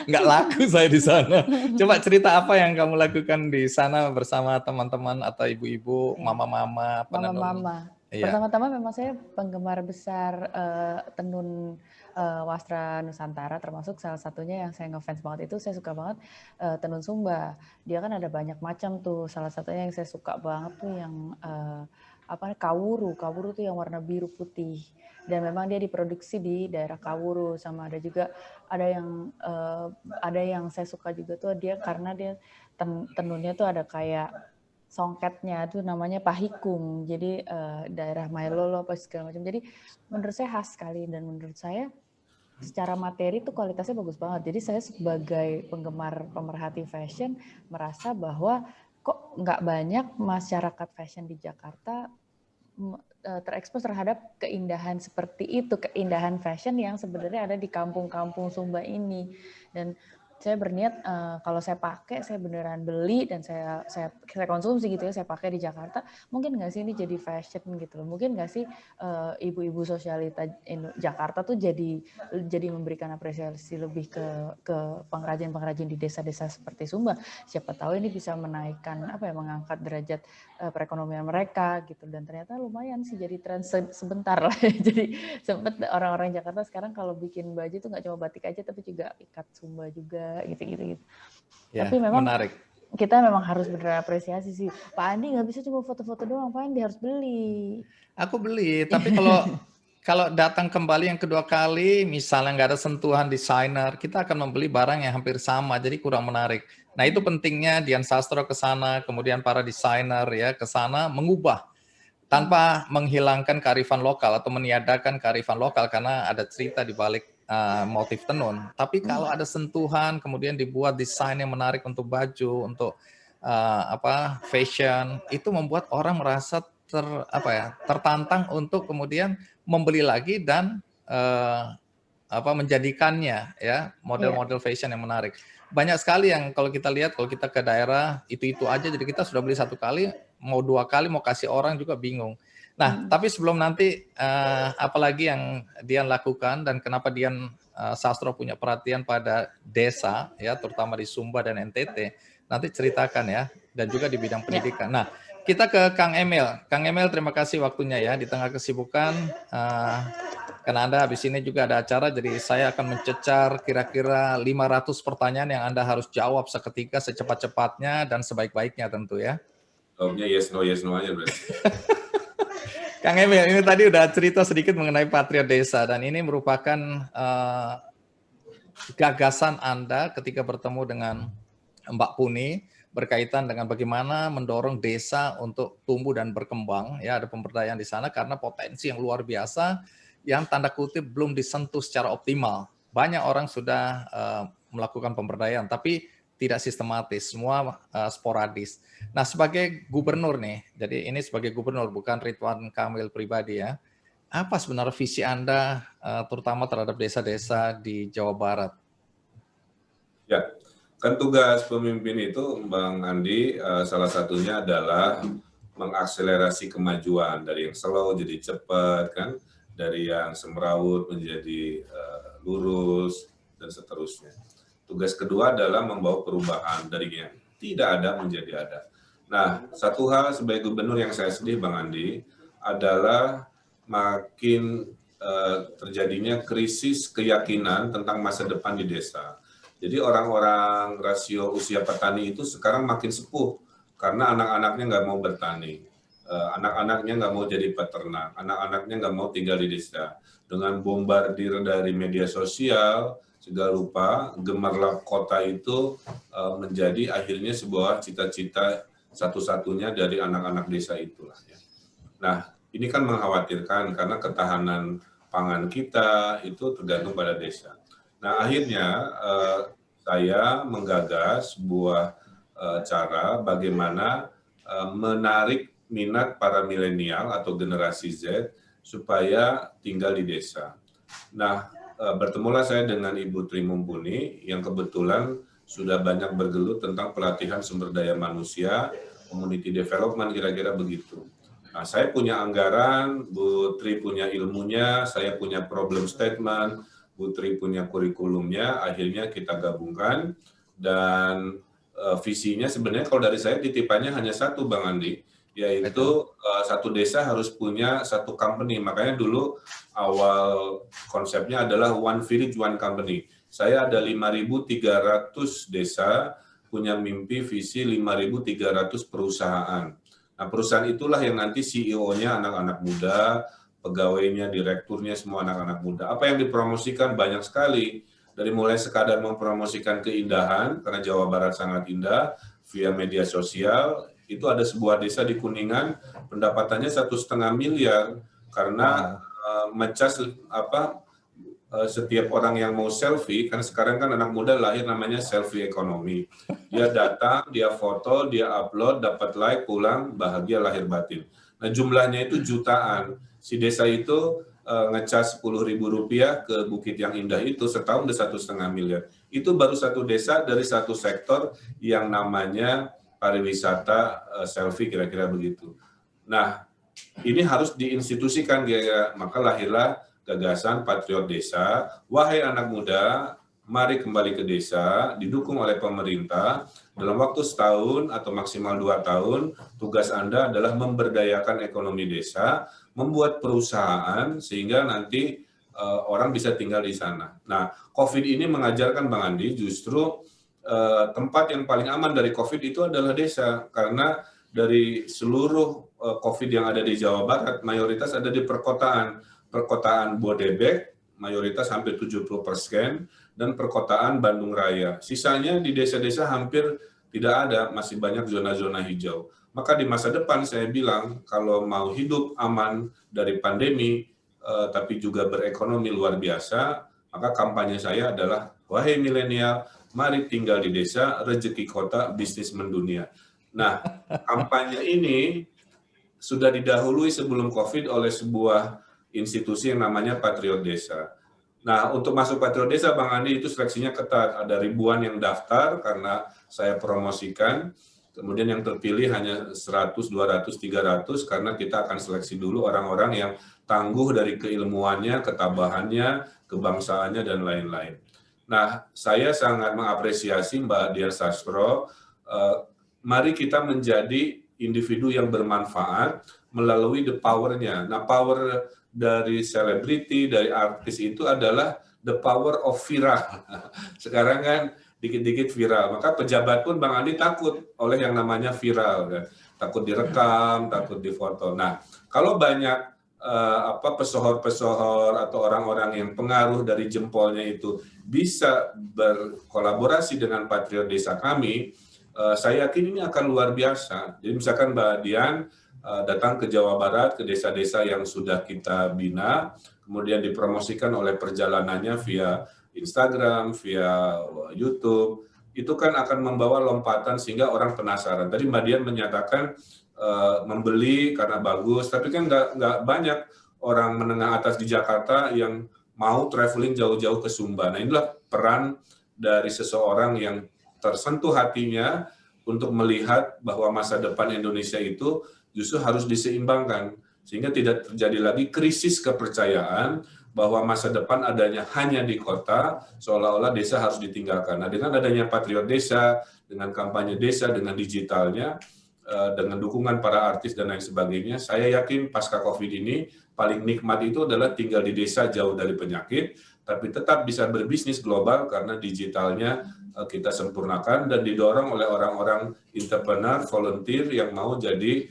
H: Nggak laku saya di sana. Coba cerita apa yang kamu lakukan di sana bersama teman-teman atau ibu-ibu, mama-mama, penenun.
L: Mama-mama.
H: Iya.
L: Pertama-tama memang saya penggemar besar tenun wastra Nusantara, termasuk salah satunya yang saya ngefans banget itu, saya suka banget tenun Sumba. Dia kan ada banyak macam tuh. Salah satunya yang saya suka banget tuh yang kawuru. Kawuru tuh yang warna biru putih. Dan memang dia diproduksi di daerah Kawuru, sama ada juga ada yang saya suka juga tuh dia karena dia tenunnya tuh ada kayak songketnya tuh namanya pahikung. Jadi daerah Mailolo apa segala macam. Jadi menurut saya khas sekali dan menurut saya secara materi tuh kualitasnya bagus banget. Jadi saya sebagai penggemar pemerhati fashion merasa bahwa kok nggak banyak masyarakat fashion di Jakarta terekspos terhadap keindahan seperti itu, keindahan fashion yang sebenarnya ada di kampung-kampung Sumba ini. Dan saya berniat kalau saya pakai, saya beneran beli dan saya konsumsi gitu ya, saya pakai di Jakarta, mungkin nggak sih ini jadi fashion gitu loh, mungkin nggak sih ibu-ibu sosialita Jakarta tuh jadi memberikan apresiasi lebih ke pengrajin-pengrajin di desa-desa seperti Sumba, siapa tahu ini bisa menaikkan mengangkat derajat perekonomian mereka gitu. Dan ternyata lumayan sih jadi tren sebentar lah. Jadi sempat orang-orang Jakarta sekarang kalau bikin baju tuh nggak cuma batik aja tapi juga ikat Sumba juga gitu. Ya, tapi memang menarik. Kita memang harus berapresiasi sih. Pak Andi nggak bisa cuma foto-foto doang, Pak Andi harus beli.
H: Aku beli, tapi kalau datang kembali yang kedua kali, misalnya nggak ada sentuhan desainer, kita akan membeli barang yang hampir sama, jadi kurang menarik. Nah itu pentingnya Dian Sastro ke sana, kemudian para desainer ya ke sana mengubah tanpa menghilangkan kearifan lokal atau meniadakan kearifan lokal karena ada cerita di balik motif tenun. Tapi kalau ada sentuhan, kemudian dibuat desain yang menarik untuk baju, untuk fashion, itu membuat orang merasa tertantang untuk kemudian membeli lagi dan menjadikannya ya model-model fashion yang menarik. Banyak sekali yang kalau kita lihat, kalau kita ke daerah itu aja, jadi kita sudah beli satu kali, mau 2 kali, mau kasih orang juga bingung. Nah, tapi sebelum nanti apalagi yang Dian lakukan dan kenapa Dian Sastro punya perhatian pada desa, ya, terutama di Sumba dan NTT, nanti ceritakan ya, dan juga di bidang pendidikan. Nah, kita ke Kang Emil. Kang Emil, terima kasih waktunya ya di tengah kesibukan. Karena Anda habis ini juga ada acara, jadi saya akan mencecar kira-kira 500 pertanyaan yang Anda harus jawab seketika, secepat-cepatnya, dan sebaik-baiknya tentu ya.
M: Jawabnya yes no aja berarti.
H: Kang Emil, ini tadi udah cerita sedikit mengenai Patriot Desa, dan ini merupakan gagasan Anda ketika bertemu dengan Mbak Puni, berkaitan dengan bagaimana mendorong desa untuk tumbuh dan berkembang. Ya, ada pemberdayaan di sana karena potensi yang luar biasa yang tanda kutip belum disentuh secara optimal. Banyak orang sudah melakukan pemberdayaan, tapi tidak sistematis, semua sporadis. Nah, sebagai gubernur nih, jadi ini sebagai gubernur, bukan Ridwan Kamil pribadi ya, apa sebenarnya visi Anda terutama terhadap desa-desa di Jawa Barat?
M: Ya, kan tugas pemimpin itu, Bang Andi, salah satunya adalah mengakselerasi kemajuan dari yang slow jadi cepat, kan, dari yang semrawut menjadi lurus dan seterusnya. Tugas kedua adalah membawa perubahan dari yang tidak ada menjadi ada. Nah, satu hal sebagai gubernur yang saya sedih, Bang Andi, adalah makin terjadinya krisis keyakinan tentang masa depan di desa. Jadi orang-orang rasio usia petani itu sekarang makin sepuh karena anak-anaknya nggak mau bertani, anak-anaknya nggak mau jadi peternak, anak-anaknya nggak mau tinggal di desa. Dengan bombardir dari media sosial, segala rupa, gemerlap kota itu menjadi akhirnya sebuah cita-cita satu-satunya dari anak-anak desa itulah. Ya. Nah, ini kan mengkhawatirkan karena ketahanan pangan kita itu tergantung pada desa. Nah, akhirnya saya menggagas sebuah cara bagaimana menarik minat para milenial atau generasi Z supaya tinggal di desa. Nah, bertemulah saya dengan Ibu Tri Mumpuni yang kebetulan sudah banyak bergelut tentang pelatihan sumber daya manusia, community development, kira-kira begitu. Nah, saya punya anggaran, Bu Tri punya ilmunya, saya punya problem statement, Bu Tri punya kurikulumnya, akhirnya kita gabungkan, dan visinya sebenarnya kalau dari saya titipannya hanya satu, Bang Andi, yaitu satu desa harus punya satu company. Makanya dulu awal konsepnya adalah One Village, One Company. Saya ada 5.300 desa, punya mimpi visi 5.300 perusahaan. Nah, perusahaan itulah yang nanti CEO-nya anak-anak muda, pegawainya, direkturnya, semua anak-anak muda. Apa yang dipromosikan banyak sekali. Dari mulai sekadar mempromosikan keindahan, karena Jawa Barat sangat indah, via media sosial, itu ada sebuah desa di Kuningan, pendapatannya 1,5 miliar, karena ngecas setiap orang yang mau selfie, kan sekarang kan anak muda lahir namanya selfie ekonomi. Dia datang, dia foto, dia upload, dapat like, pulang, bahagia lahir batin. Nah, jumlahnya itu jutaan. Si desa itu ngecas Rp10.000 ke Bukit yang Indah itu setahun udah 1,5 miliar. Itu baru satu desa dari satu sektor yang namanya pariwisata selfie, kira-kira begitu. Nah, ini harus diinstitusikan, maka lahirlah gagasan Patriot Desa. Wahai anak muda, mari kembali ke desa, didukung oleh pemerintah. Dalam waktu setahun atau maksimal 2 tahun, tugas Anda adalah memberdayakan ekonomi desa, membuat perusahaan sehingga nanti orang bisa tinggal di sana. Nah, COVID ini mengajarkan, Bang Andi, justru tempat yang paling aman dari COVID itu adalah desa. Karena dari seluruh COVID yang ada di Jawa Barat, mayoritas ada di perkotaan. Perkotaan Bodebek, mayoritas hampir 70%, dan perkotaan Bandung Raya. Sisanya di desa-desa hampir tidak ada, masih banyak zona-zona hijau. Maka di masa depan saya bilang, kalau mau hidup aman dari pandemi, tapi juga berekonomi luar biasa, maka kampanye saya adalah, wahai milenial, mari tinggal di desa, rezeki kota, bisnis mendunia. Nah, kampanye ini sudah didahului sebelum COVID oleh sebuah institusi yang namanya Patriot Desa. Nah, untuk masuk Patriot Desa, Bang Andi, itu seleksinya ketat. Ada ribuan yang daftar karena saya promosikan. Kemudian yang terpilih hanya 100, 200, 300 karena kita akan seleksi dulu orang-orang yang tangguh dari keilmuannya, ketabahannya, kebangsaannya, dan lain-lain. Nah, saya sangat mengapresiasi Mbak Dian Sastro. Mari kita menjadi individu yang bermanfaat melalui the power-nya. Nah, power dari selebriti, dari artis itu adalah the power of viral. Sekarang kan dikit-dikit viral, maka pejabat pun Bang Andi takut oleh yang namanya viral, kan? Takut direkam, takut difoto. Nah, kalau banyak pesohor-pesohor atau orang-orang yang pengaruh dari jempolnya itu bisa berkolaborasi dengan Patriot Desa kami, saya yakin ini akan luar biasa. Jadi misalkan Mbak Dian datang ke Jawa Barat, ke desa-desa yang sudah kita bina, kemudian dipromosikan oleh perjalanannya via Instagram, via YouTube, itu kan akan membawa lompatan sehingga orang penasaran. Tadi Mbak Dian menyatakan membeli karena bagus, tapi kan nggak banyak orang menengah atas di Jakarta yang mau traveling jauh-jauh ke Sumba. Nah, inilah peran dari seseorang yang tersentuh hatinya untuk melihat bahwa masa depan Indonesia itu justru harus diseimbangkan, sehingga tidak terjadi lagi krisis kepercayaan bahwa masa depan adanya hanya di kota, seolah-olah desa harus ditinggalkan. Nah, dengan adanya Patriot Desa, dengan kampanye desa, dengan digitalnya, dengan dukungan para artis dan lain sebagainya, saya yakin pasca COVID ini paling nikmat itu adalah tinggal di desa jauh dari penyakit, tapi tetap bisa berbisnis global karena digitalnya kita sempurnakan dan didorong oleh orang-orang entrepreneur, volunteer yang mau jadi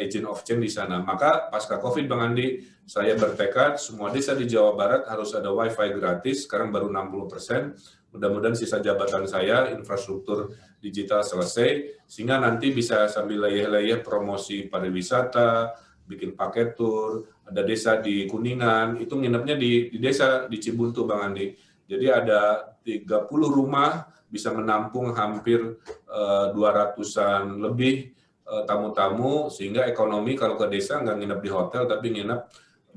M: agent of change di sana. Maka pasca COVID, Bang Andi, saya bertekad semua desa di Jawa Barat harus ada WiFi gratis, sekarang baru 60%. Mudah-mudahan sisa jabatan saya, infrastruktur digital selesai, sehingga nanti bisa sambil leyeh-leyeh promosi pariwisata, bikin paket tour, ada desa di Kuningan, itu nginepnya di desa di Cibuntu, Bang Andi. Jadi ada 30 rumah, bisa menampung hampir 200-an lebih tamu-tamu, sehingga ekonomi kalau ke desa nggak nginep di hotel, tapi nginep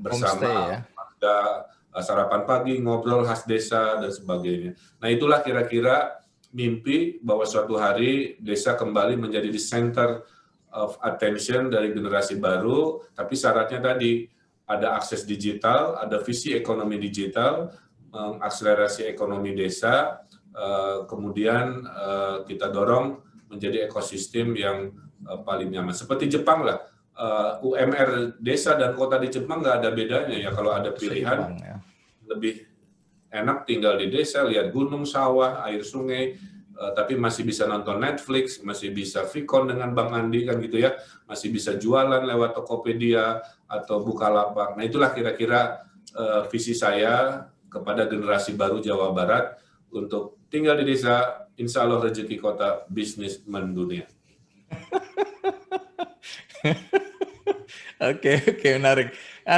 M: bersama warga, sarapan pagi, ngobrol khas desa, dan sebagainya. Nah, itulah kira-kira mimpi bahwa suatu hari desa kembali menjadi the center of attention dari generasi baru, tapi syaratnya tadi ada akses digital, ada visi ekonomi digital, mengakselerasi ekonomi desa, kemudian kita dorong menjadi ekosistem yang paling nyaman. Seperti Jepang lah, UMR desa dan kota di Jepang nggak ada bedanya ya. Kalau ada pilihan, lebih enak tinggal di desa, lihat gunung, sawah, air sungai, tapi masih bisa nonton Netflix, masih bisa Vicon dengan Bang Andi kan gitu ya, masih bisa jualan lewat Tokopedia atau Bukalapak. Nah, itulah kira-kira visi saya kepada generasi baru Jawa Barat untuk tinggal di desa, insya Allah rezeki kota, bisnis mendunia.
H: Oke, menarik.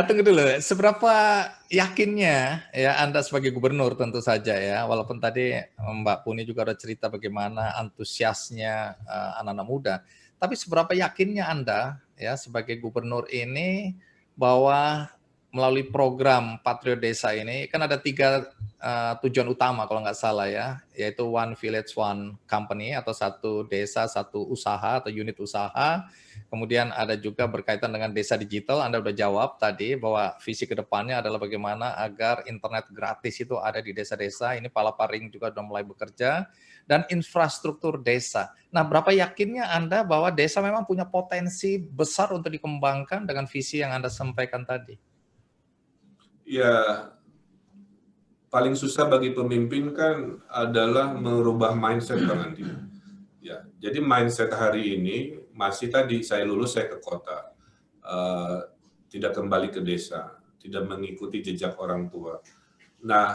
H: Tunggu dulu, seberapa yakinnya ya Anda sebagai gubernur tentu saja ya, walaupun tadi Mbak Puni juga ada cerita bagaimana antusiasnya anak-anak muda, tapi seberapa yakinnya Anda ya sebagai gubernur ini bahwa melalui program Patriot Desa ini kan ada 3 tujuan utama kalau nggak salah ya, yaitu One Village One Company atau satu desa satu usaha atau unit usaha. Kemudian ada juga berkaitan dengan desa digital. Anda sudah jawab tadi bahwa visi kedepannya adalah bagaimana agar internet gratis itu ada di desa-desa. Ini Palaparing juga sudah mulai bekerja. Dan infrastruktur desa. Nah, berapa yakinnya Anda bahwa desa memang punya potensi besar untuk dikembangkan dengan visi yang Anda sampaikan tadi?
M: Ya, paling susah bagi pemimpin kan adalah merubah mindset, Bang Andi. Ya, jadi mindset hari ini masih tadi saya lulus saya ke kota, tidak kembali ke desa, tidak mengikuti jejak orang tua. Nah,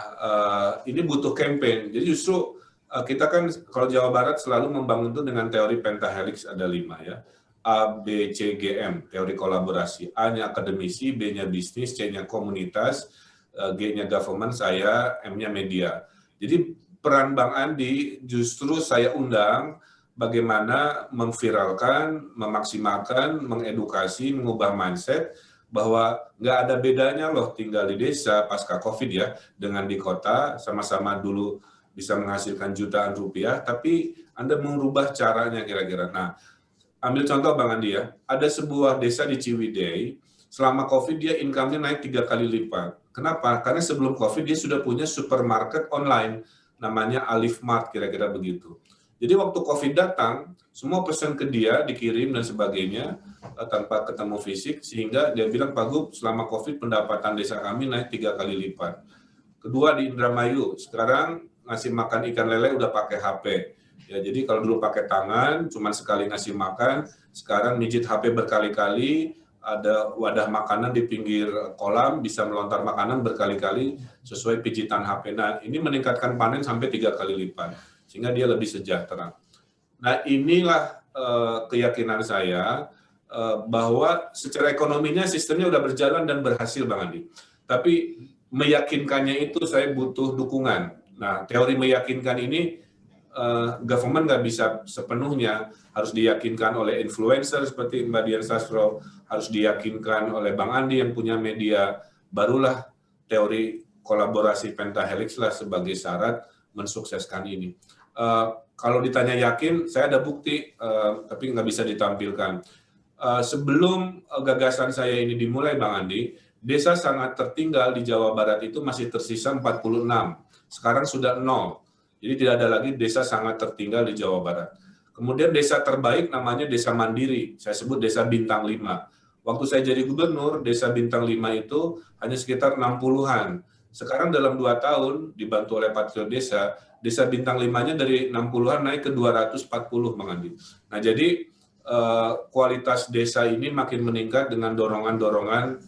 M: ini butuh campaign. Jadi justru kita kan kalau Jawa Barat selalu membangun itu dengan teori pentahelix ada 5 ya. A, B, C, G, M, teori kolaborasi. A-nya akademisi, B-nya bisnis, C-nya komunitas, G-nya government, saya, M-nya media. Jadi peran Bang Andi justru saya undang bagaimana memviralkan, memaksimalkan, mengedukasi, mengubah mindset bahwa nggak ada bedanya loh tinggal di desa pasca COVID ya, dengan di kota, sama-sama dulu bisa menghasilkan jutaan rupiah, tapi Anda merubah caranya kira-kira. Nah, ambil contoh Bang Andi ya, ada sebuah desa di Ciwidey, selama COVID dia income-nya naik 3 kali lipat. Kenapa? Karena sebelum COVID dia sudah punya supermarket online, namanya Alif Mart, kira-kira begitu. Jadi waktu COVID datang, semua pesan ke dia, dikirim dan sebagainya, tanpa ketemu fisik, sehingga dia bilang, Pak Gub, selama COVID pendapatan desa kami naik 3 kali lipat. Kedua di Indramayu, sekarang ngasih makan ikan lele udah pakai HP. Ya, jadi kalau dulu pakai tangan, cuma sekali ngasih makan, sekarang mijit HP berkali-kali, ada wadah makanan di pinggir kolam, bisa melontar makanan berkali-kali sesuai pijitan HP. Nah, ini meningkatkan panen sampai 3 kali lipat, sehingga dia lebih sejahtera. Nah, inilah keyakinan saya bahwa secara ekonominya sistemnya udah berjalan dan berhasil, Bang Andi. Tapi meyakinkannya itu saya butuh dukungan. Nah, teori meyakinkan ini government nggak bisa sepenuhnya, harus diyakinkan oleh influencer seperti Mbak Dian Sastro, harus diyakinkan oleh Bang Andi yang punya media, barulah teori kolaborasi pentahelix lah sebagai syarat mensukseskan ini. Kalau ditanya yakin, saya ada bukti, tapi nggak bisa ditampilkan. Sebelum gagasan saya ini dimulai, Bang Andi, desa sangat tertinggal di Jawa Barat itu masih tersisa 46, sekarang sudah 0. Jadi tidak ada lagi desa sangat tertinggal di Jawa Barat. Kemudian desa terbaik namanya desa mandiri, saya sebut desa bintang 5. Waktu saya jadi gubernur, desa bintang 5 itu hanya sekitar 60-an. Sekarang dalam 2 tahun, dibantu oleh Patriot Desa, desa bintang 5-nya dari 60-an naik ke 240, Bang Andi. Nah, jadi kualitas desa ini makin meningkat dengan dorongan-dorongan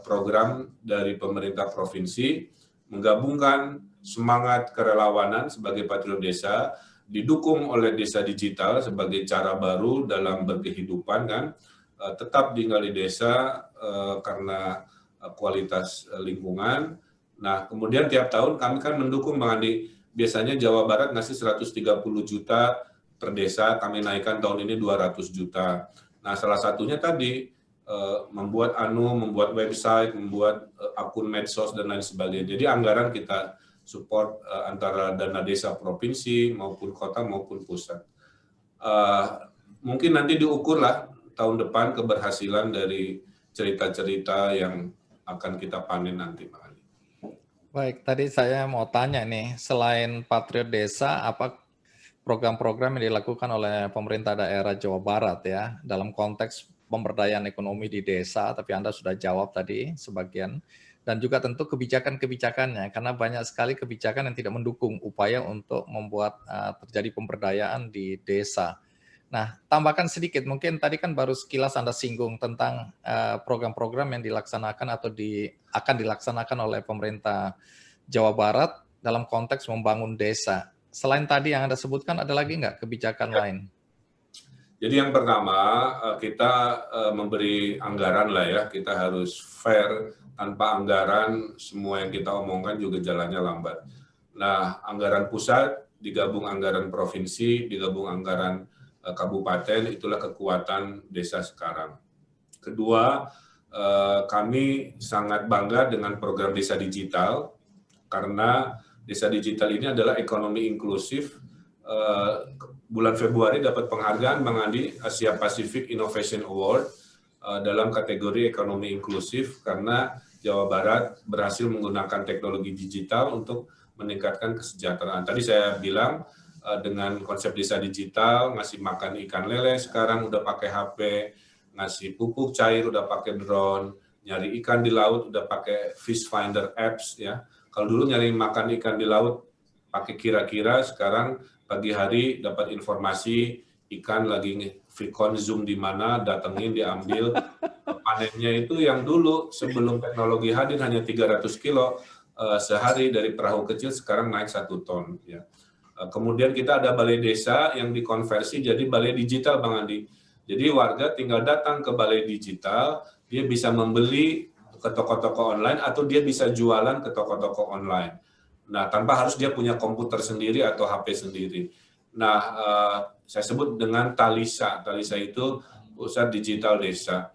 M: program dari pemerintah provinsi, menggabungkan semangat kerelawanan sebagai Patriot Desa, didukung oleh desa digital sebagai cara baru dalam berkehidupan, kan, tetap tinggal di desa karena kualitas lingkungan. Nah, kemudian tiap tahun kami kan mendukung, Bang Andi, biasanya Jawa Barat ngasih 130 juta per desa, kami naikkan tahun ini 200 juta. Nah, salah satunya tadi, membuat website, membuat akun medsos, dan lain sebagainya. Jadi anggaran kita support antara dana desa provinsi maupun kota maupun pusat. Mungkin nanti diukurlah tahun depan keberhasilan dari cerita-cerita yang akan kita panen nanti, Pak Ali.
H: Baik, tadi saya mau tanya nih, selain Patriot Desa, apa program-program yang dilakukan oleh pemerintah daerah Jawa Barat ya dalam konteks pemberdayaan ekonomi di desa? Tapi Anda sudah jawab tadi sebagian. Dan juga tentu kebijakan-kebijakannya, karena banyak sekali kebijakan yang tidak mendukung upaya untuk membuat terjadi pemberdayaan di desa. Nah, tambahkan sedikit, mungkin tadi kan baru sekilas Anda singgung tentang program-program yang dilaksanakan atau akan dilaksanakan oleh pemerintah Jawa Barat dalam konteks membangun desa. Selain tadi yang Anda sebutkan, ada lagi nggak kebijakan lain?
M: Jadi yang pertama, kita memberi anggaran lah ya, kita harus fair. Tanpa anggaran, semua yang kita omongkan juga jalannya lambat. Nah, anggaran pusat, digabung anggaran provinsi, digabung anggaran kabupaten, itulah kekuatan desa sekarang. Kedua, kami sangat bangga dengan program desa digital, karena desa digital ini adalah ekonomi inklusif. Bulan Februari dapat penghargaan, Bang Andi, Asia Pacific Innovation Award, dalam kategori ekonomi inklusif, karena Jawa Barat berhasil menggunakan teknologi digital untuk meningkatkan kesejahteraan. Tadi saya bilang dengan konsep desa digital, ngasih makan ikan lele sekarang udah pakai HP, ngasih pupuk cair udah pakai drone, nyari ikan di laut udah pakai fish finder apps ya. Kalau dulu nyari makan ikan di laut pakai kira-kira, sekarang pagi hari dapat informasi ikan lagi free consume di mana, datengin, diambil. Panennya itu yang dulu sebelum teknologi hadir hanya 300 kilo sehari dari perahu kecil, sekarang naik 1 ton. Ya. Kemudian kita ada balai desa yang dikonversi jadi balai digital, Bang Andi. Jadi warga tinggal datang ke balai digital, dia bisa membeli ke toko-toko online atau dia bisa jualan ke toko-toko online. Nah, tanpa harus dia punya komputer sendiri atau HP sendiri. Nah, saya sebut dengan Talisa. Talisa itu pusat digital desa.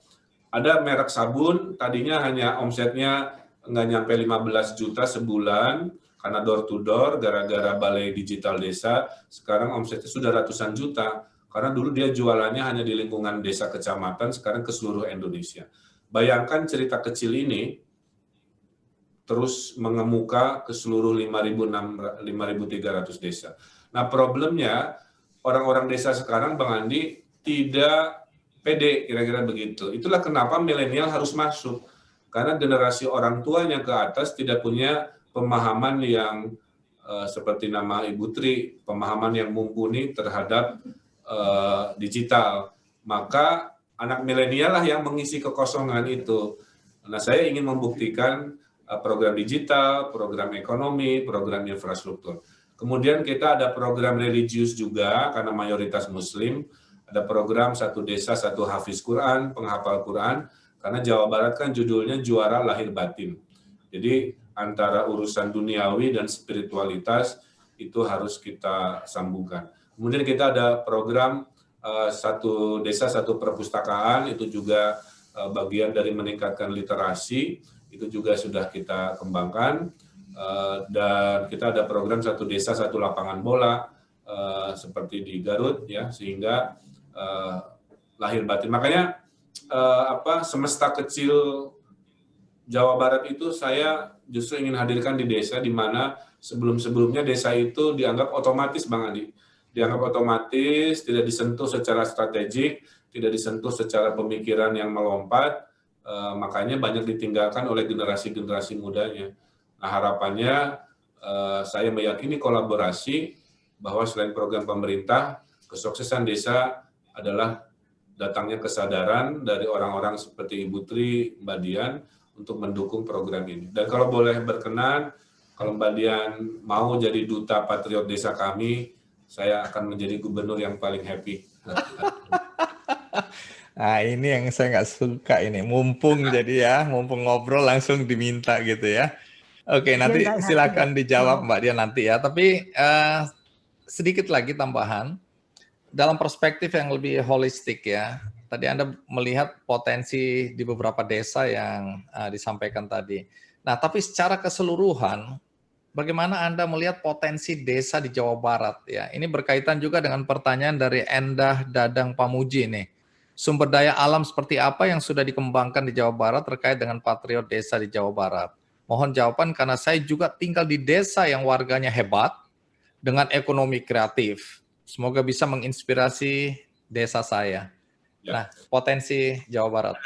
M: Ada merek sabun, tadinya hanya omsetnya nggak nyampe 15 juta sebulan, Karena door to door, gara-gara balai digital desa, sekarang omsetnya sudah ratusan juta. Karena dulu dia jualannya hanya di lingkungan desa kecamatan, sekarang ke seluruh Indonesia. Bayangkan cerita kecil ini terus mengemuka ke seluruh 5.300 desa. Nah problemnya, orang-orang desa sekarang, Bang Andi, tidak pede, kira-kira begitu. Itulah kenapa milenial harus masuk. Karena generasi orang tuanya ke atas tidak punya pemahaman yang seperti nama Ibu Tri, pemahaman yang mumpuni terhadap digital. Maka anak milenial lah yang mengisi kekosongan itu. Nah, saya ingin membuktikan program digital, program ekonomi, program infrastruktur. Kemudian kita ada program religius juga, karena mayoritas Muslim. Ada program satu desa, satu hafiz Quran, penghafal Quran. Karena Jawa Barat kan judulnya juara lahir batin. Jadi antara urusan duniawi dan spiritualitas itu harus kita sambungkan. Kemudian kita ada program satu desa, satu perpustakaan, itu juga bagian dari meningkatkan literasi, itu juga sudah kita kembangkan. Dan kita ada program satu desa, satu lapangan bola, seperti di Garut, ya, sehingga lahir batin. Makanya semesta kecil Jawa Barat itu saya justru ingin hadirkan di desa, di mana sebelum-sebelumnya desa itu dianggap otomatis, Bang Andi. Dianggap otomatis, tidak disentuh secara strategik, tidak disentuh secara pemikiran yang melompat, makanya banyak ditinggalkan oleh generasi-generasi mudanya. Nah harapannya, saya meyakini kolaborasi, bahwa selain program pemerintah, kesuksesan desa adalah datangnya kesadaran dari orang-orang seperti Ibu Tri, Mbak Dian, untuk mendukung program ini. Dan kalau boleh berkenan, kalau Mbak Dian mau jadi duta patriot desa kami, saya akan menjadi gubernur yang paling happy.
H: Nah ini yang saya nggak suka ini, mumpung jadi ya, mumpung ngobrol langsung diminta gitu ya. Oke, nanti silakan dijawab Mbak Dian nanti ya. Tapi sedikit lagi tambahan, dalam perspektif yang lebih holistik ya. Tadi Anda melihat potensi di beberapa desa yang disampaikan tadi. Nah, tapi secara keseluruhan, bagaimana Anda melihat potensi desa di Jawa Barat? Ya, ini berkaitan juga dengan pertanyaan dari Endah Dadang Pamuji nih. Sumber daya alam seperti apa yang sudah dikembangkan di Jawa Barat terkait dengan patriot desa di Jawa Barat? Mohon jawaban karena saya juga tinggal di desa yang warganya hebat dengan ekonomi kreatif. Semoga bisa menginspirasi desa saya. Ya. Nah, potensi Jawa Barat.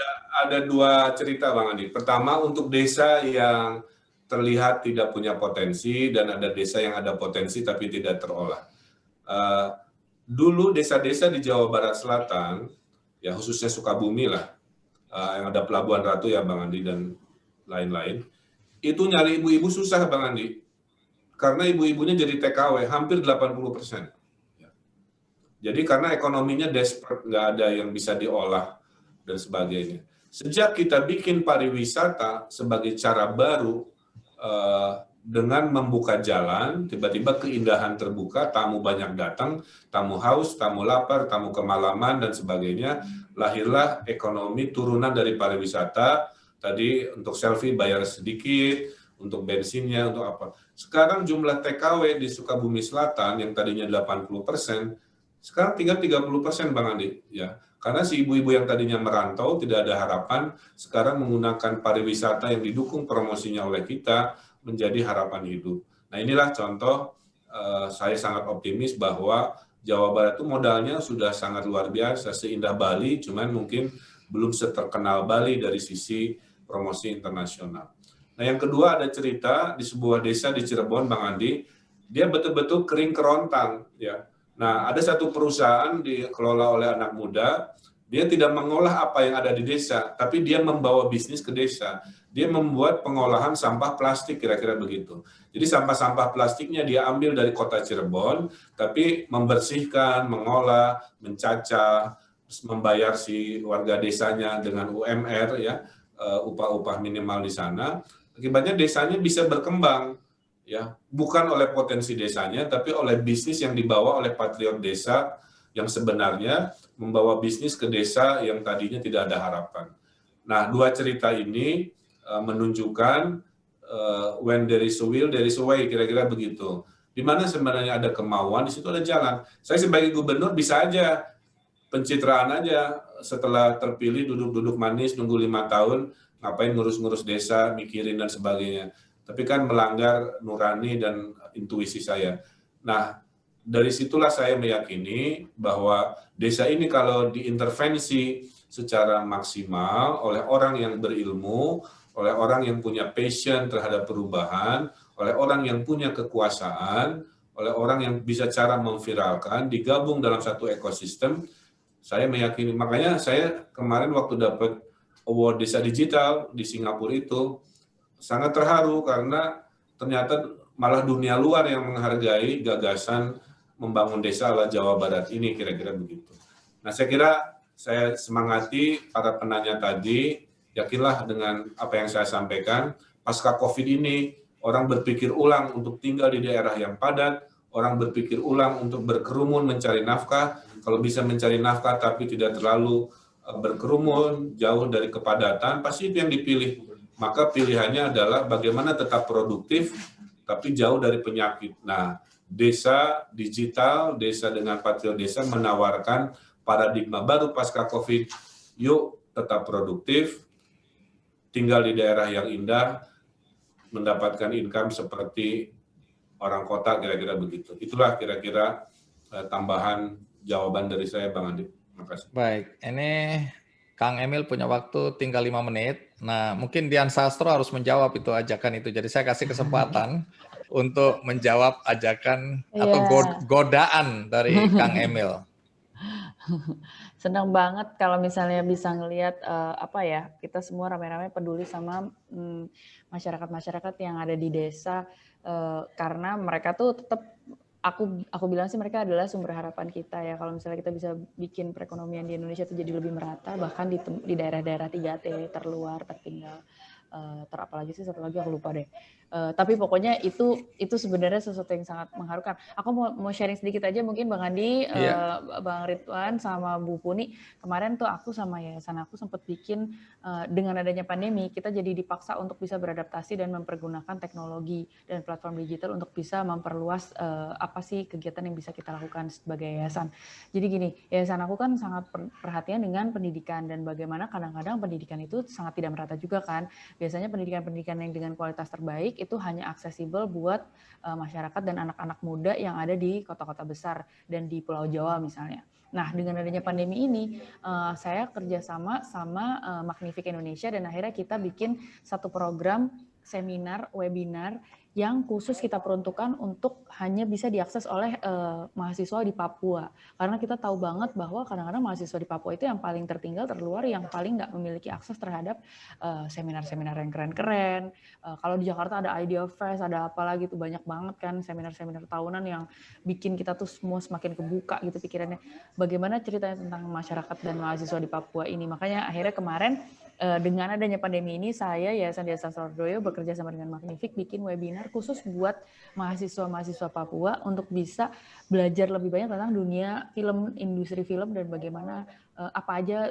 M: Ada dua cerita, Bang Andi. Pertama, untuk desa yang terlihat tidak punya potensi, dan ada desa yang ada potensi tapi tidak terolah. Dulu desa-desa di Jawa Barat Selatan, ya khususnya Sukabumi lah, yang ada Pelabuhan Ratu ya Bang Andi dan lain-lain, itu nyari ibu-ibu susah Bang Andi. Karena ibu-ibunya jadi TKW, hampir 80%. Jadi karena ekonominya desperate, nggak ada yang bisa diolah dan sebagainya. Sejak kita bikin pariwisata sebagai cara baru, dengan membuka jalan, tiba-tiba keindahan terbuka, tamu banyak datang, tamu haus, tamu lapar, tamu kemalaman, dan sebagainya, lahirlah ekonomi turunan dari pariwisata. Tadi untuk selfie bayar sedikit, untuk bensinnya, untuk apa. Sekarang jumlah TKW di Sukabumi Selatan yang tadinya 80%, sekarang tinggal 30% Bang Andi, ya. Karena si ibu-ibu yang tadinya merantau tidak ada harapan, sekarang menggunakan pariwisata yang didukung promosinya oleh kita menjadi harapan hidup. Nah inilah contoh, saya sangat optimis bahwa Jawa Barat itu modalnya sudah sangat luar biasa, seindah Bali, cuman mungkin belum seterkenal Bali dari sisi promosi internasional. Nah yang kedua ada cerita di sebuah desa di Cirebon Bang Andi, dia betul-betul kering kerontang, ya. Nah, ada satu perusahaan dikelola oleh anak muda, dia tidak mengolah apa yang ada di desa, tapi dia membawa bisnis ke desa. Dia membuat pengolahan sampah plastik, kira-kira begitu. Jadi sampah-sampah plastiknya dia ambil dari kota Cirebon, tapi membersihkan, mengolah, mencacah, membayar si warga desanya dengan UMR, ya, upah-upah minimal di sana. Akibatnya desanya bisa berkembang. Ya, bukan oleh potensi desanya, tapi oleh bisnis yang dibawa oleh patriot desa yang sebenarnya membawa bisnis ke desa yang tadinya tidak ada harapan. Nah, dua cerita ini menunjukkan when there is a will, there is a way, kira-kira begitu. Di mana sebenarnya ada kemauan, di situ ada jalan. Saya sebagai gubernur bisa aja pencitraan aja setelah terpilih duduk-duduk manis nunggu 5 tahun, ngapain ngurus-ngurus desa, mikirin dan sebagainya. Tapi kan melanggar nurani dan intuisi saya. Nah, dari situlah saya meyakini bahwa desa ini kalau diintervensi secara maksimal oleh orang yang berilmu, oleh orang yang punya passion terhadap perubahan, oleh orang yang punya kekuasaan, oleh orang yang bisa cara memviralkan, digabung dalam satu ekosistem, saya meyakini. Makanya saya kemarin waktu dapat award desa digital di Singapura itu sangat terharu karena ternyata malah dunia luar yang menghargai gagasan membangun desa ala Jawa Barat ini, kira-kira begitu. Nah, saya kira saya semangati para penanya tadi, yakinlah dengan apa yang saya sampaikan, pasca COVID ini, orang berpikir ulang untuk tinggal di daerah yang padat, orang berpikir ulang untuk berkerumun mencari nafkah, kalau bisa mencari nafkah tapi tidak terlalu berkerumun, jauh dari kepadatan, pasti itu yang dipilih. Maka pilihannya adalah bagaimana tetap produktif, tapi jauh dari penyakit. Nah, desa digital, desa dengan Patriot Desa menawarkan paradigma baru pasca COVID, yuk tetap produktif, tinggal di daerah yang indah, mendapatkan income seperti orang kota, kira-kira begitu. Itulah kira-kira tambahan jawaban dari saya, Bang Andi. Terima kasih.
H: Baik, ini Kang Emil punya waktu tinggal 5 menit. Nah, mungkin Dian Sastro harus menjawab itu ajakan itu. Jadi saya kasih kesempatan untuk menjawab ajakan atau godaan dari Kang Emil.
L: Senang banget kalau misalnya bisa ngelihat kita semua rame-rame peduli sama masyarakat-masyarakat yang ada di desa, karena mereka tuh tetap aku bilang sih mereka adalah sumber harapan kita ya. Kalau misalnya kita bisa bikin perekonomian di Indonesia itu jadi lebih merata, bahkan di daerah-daerah 3T terluar, tertinggal, apalagi sih satu lagi aku lupa deh. Tapi pokoknya itu sebenarnya sesuatu yang sangat mengharukan. Aku mau sharing sedikit aja mungkin Bang Andi, Bang Ridwan sama Bu Puni. Kemarin tuh aku sama yayasan aku sempat bikin dengan adanya pandemi kita jadi dipaksa untuk bisa beradaptasi dan mempergunakan teknologi dan platform digital untuk bisa memperluas apa sih kegiatan yang bisa kita lakukan sebagai yayasan. Jadi gini, yayasan aku kan sangat perhatian dengan pendidikan dan bagaimana kadang-kadang pendidikan itu sangat tidak merata juga kan. Biasanya pendidikan-pendidikan yang dengan kualitas terbaik itu hanya aksesibel buat masyarakat dan anak-anak muda yang ada di kota-kota besar dan di Pulau Jawa misalnya. Nah, dengan adanya pandemi ini, saya kerjasama sama Magnific Indonesia dan akhirnya kita bikin satu program seminar, webinar yang khusus kita peruntukkan untuk hanya bisa diakses oleh mahasiswa di Papua. Karena kita tahu banget bahwa kadang-kadang mahasiswa di Papua itu yang paling tertinggal, terluar, yang paling nggak memiliki akses terhadap seminar-seminar yang keren-keren. Kalau di Jakarta ada Idea Fest, ada apa lagi tuh banyak banget kan seminar-seminar tahunan yang bikin kita tuh semua semakin kebuka gitu pikirannya. Bagaimana ceritanya tentang masyarakat dan mahasiswa di Papua ini. Makanya akhirnya kemarin dengan adanya pandemi ini, saya Yayasan Desa Sardoyo bekerja sama dengan Magnific bikin webinar khusus buat mahasiswa-mahasiswa Papua untuk bisa belajar lebih banyak tentang dunia film, industri film, dan bagaimana apa aja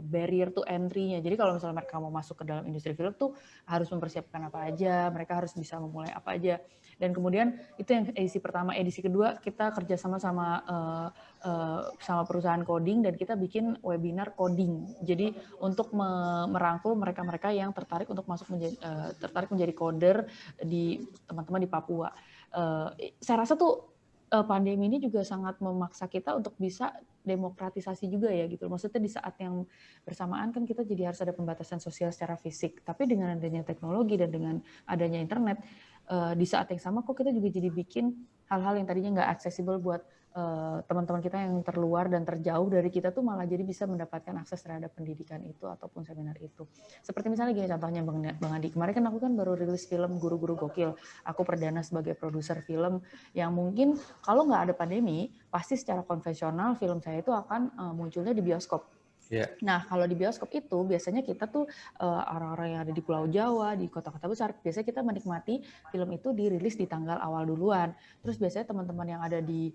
L: barrier to entry-nya. Jadi kalau misalnya mereka mau masuk ke dalam industri film tuh harus mempersiapkan apa aja, mereka harus bisa memulai apa aja. Dan kemudian itu yang edisi pertama. Edisi kedua kita kerjasama sama perusahaan coding dan kita bikin webinar coding. Jadi untuk merangkul mereka-mereka yang tertarik untuk tertarik menjadi coder di teman-teman di Papua. Saya rasa tuh pandemi ini juga sangat memaksa kita untuk bisa demokratisasi juga ya gitu. Maksudnya di saat yang bersamaan kan kita jadi harus ada pembatasan sosial secara fisik. Tapi dengan adanya teknologi dan dengan adanya internet, di saat yang sama kok kita juga jadi bikin hal-hal yang tadinya nggak aksesibel buat teman-teman kita yang terluar dan terjauh dari kita tuh malah jadi bisa mendapatkan akses terhadap pendidikan itu ataupun seminar itu. Seperti misalnya gini contohnya Bang Adi, kemarin kan aku kan baru rilis film Guru-Guru Gokil. Aku perdana sebagai produser film yang mungkin kalau nggak ada pandemi, pasti secara konvensional film saya itu akan munculnya di bioskop.
H: Yeah.
L: Nah, kalau di bioskop itu biasanya kita tuh orang-orang yang ada di Pulau Jawa, di kota-kota besar, biasanya kita menikmati film itu dirilis di tanggal awal duluan. Terus biasanya teman-teman yang ada di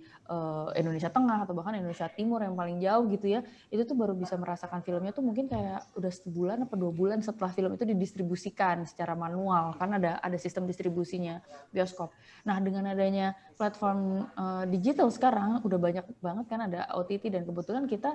L: Indonesia Tengah atau bahkan Indonesia Timur yang paling jauh gitu ya, itu tuh baru bisa merasakan filmnya tuh mungkin kayak udah sebulan atau 2 bulan setelah film itu didistribusikan secara manual, kan ada sistem distribusinya bioskop. Nah, dengan adanya platform digital sekarang udah banyak banget kan ada OTT, dan kebetulan kita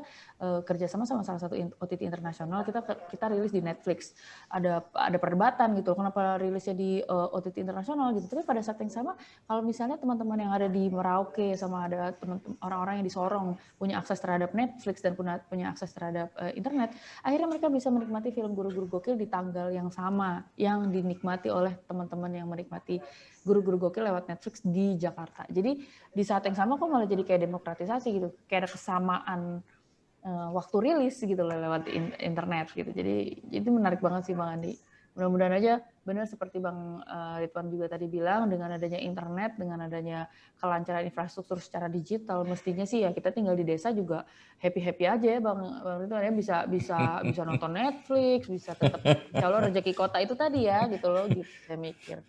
L: kerjasama sama salah satu OTT internasional, kita rilis di Netflix. Ada perdebatan gitu, kenapa rilisnya di OTT internasional gitu. Tapi pada saat yang sama, kalau misalnya teman-teman yang ada di Merauke sama ada orang-orang yang di Sorong punya akses terhadap Netflix dan punya akses terhadap internet, akhirnya mereka bisa menikmati film Guru-Guru Gokil di tanggal yang sama yang dinikmati oleh teman-teman yang menikmati Guru-Guru Gokil lewat Netflix di Jakarta. Jadi di saat yang sama kok malah jadi kayak demokratisasi gitu, kayak ada kesamaan waktu rilis gitu loh lewat internet gitu. Jadi itu menarik banget sih Bang Andi. Mudah-mudahan aja benar seperti Bang Ridwan juga tadi bilang, dengan adanya internet, dengan adanya kelancaran infrastruktur secara digital, mestinya sih ya kita tinggal di desa juga happy-happy aja ya Bang Ridwan ya, bisa nonton Netflix, bisa tetap insya Allah rezeki kota itu tadi ya gitu loh, gitu saya mikir.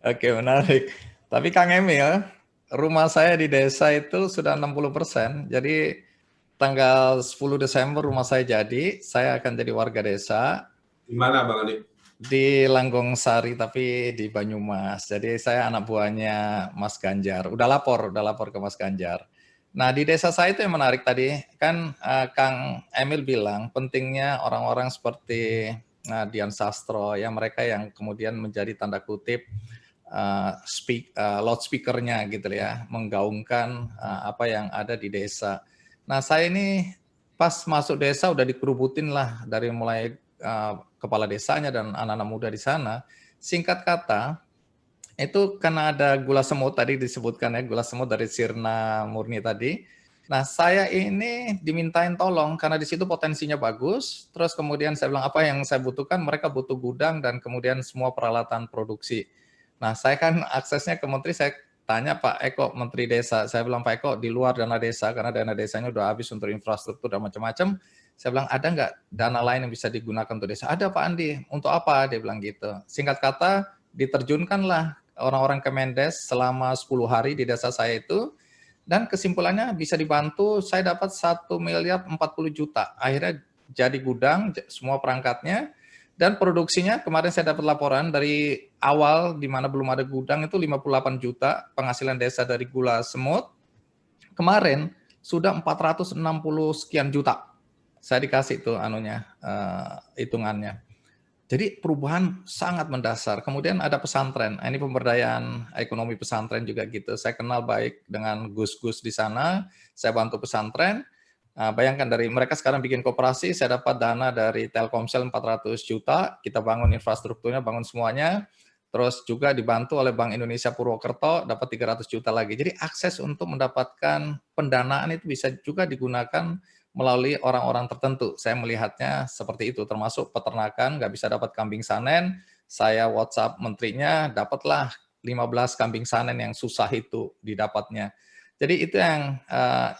H: Oke, menarik. Tapi Kang Emil, rumah saya di desa itu sudah 60%, jadi tanggal 10 Desember rumah saya jadi, saya akan jadi warga desa.
M: Di mana Bang Andi?
H: Di Langgong Sari, tapi di Banyumas. Jadi saya anak buahnya Mas Ganjar. Udah lapor ke Mas Ganjar. Nah, di desa saya itu yang menarik tadi, kan Kang Emil bilang pentingnya orang-orang seperti Dian Sastro, ya mereka yang kemudian menjadi tanda kutip loudspeaker-nya gitu ya, menggaungkan apa yang ada di desa. Nah, saya ini pas masuk desa udah dikerubutin lah dari mulai kepala desanya dan anak-anak muda di sana. Singkat kata, itu karena ada gula semut tadi disebutkan ya, gula semut dari Sirna Murni tadi. Nah, saya ini dimintain tolong karena di situ potensinya bagus. Terus kemudian saya bilang apa yang saya butuhkan, mereka butuh gudang dan kemudian semua peralatan produksi. Nah, saya kan aksesnya ke menteri, saya tanya Pak Eko, Menteri Desa. Saya bilang, Pak Eko, di luar dana desa, karena dana desanya udah habis untuk infrastruktur dan macam-macam. Saya bilang, ada nggak dana lain yang bisa digunakan untuk desa? Ada Pak Andi, untuk apa? Dia bilang gitu. Singkat kata, diterjunkanlah orang-orang Kemendes selama 10 hari di desa saya itu, dan kesimpulannya bisa dibantu, saya dapat 1 miliar 40 juta. Akhirnya jadi gudang, semua perangkatnya, dan produksinya kemarin saya dapat laporan dari awal di mana belum ada gudang itu 58 juta penghasilan desa dari gula semut. Kemarin sudah 460 sekian juta. Saya dikasih itu hitungannya. Jadi perubahan sangat mendasar. Kemudian ada pesantren. Ini pemberdayaan ekonomi pesantren juga gitu. Saya kenal baik dengan Gus-Gus di sana. Saya bantu pesantren. Bayangkan dari mereka sekarang bikin koperasi, saya dapat dana dari Telkomsel 400 juta, kita bangun infrastrukturnya, bangun semuanya, terus juga dibantu oleh Bank Indonesia Purwokerto, dapat 300 juta lagi. Jadi akses untuk mendapatkan pendanaan itu bisa juga digunakan melalui orang-orang tertentu. Saya melihatnya seperti itu, termasuk peternakan, nggak bisa dapat kambing sanen, saya WhatsApp menterinya, dapatlah 15 kambing sanen yang susah itu didapatnya. Jadi itu yang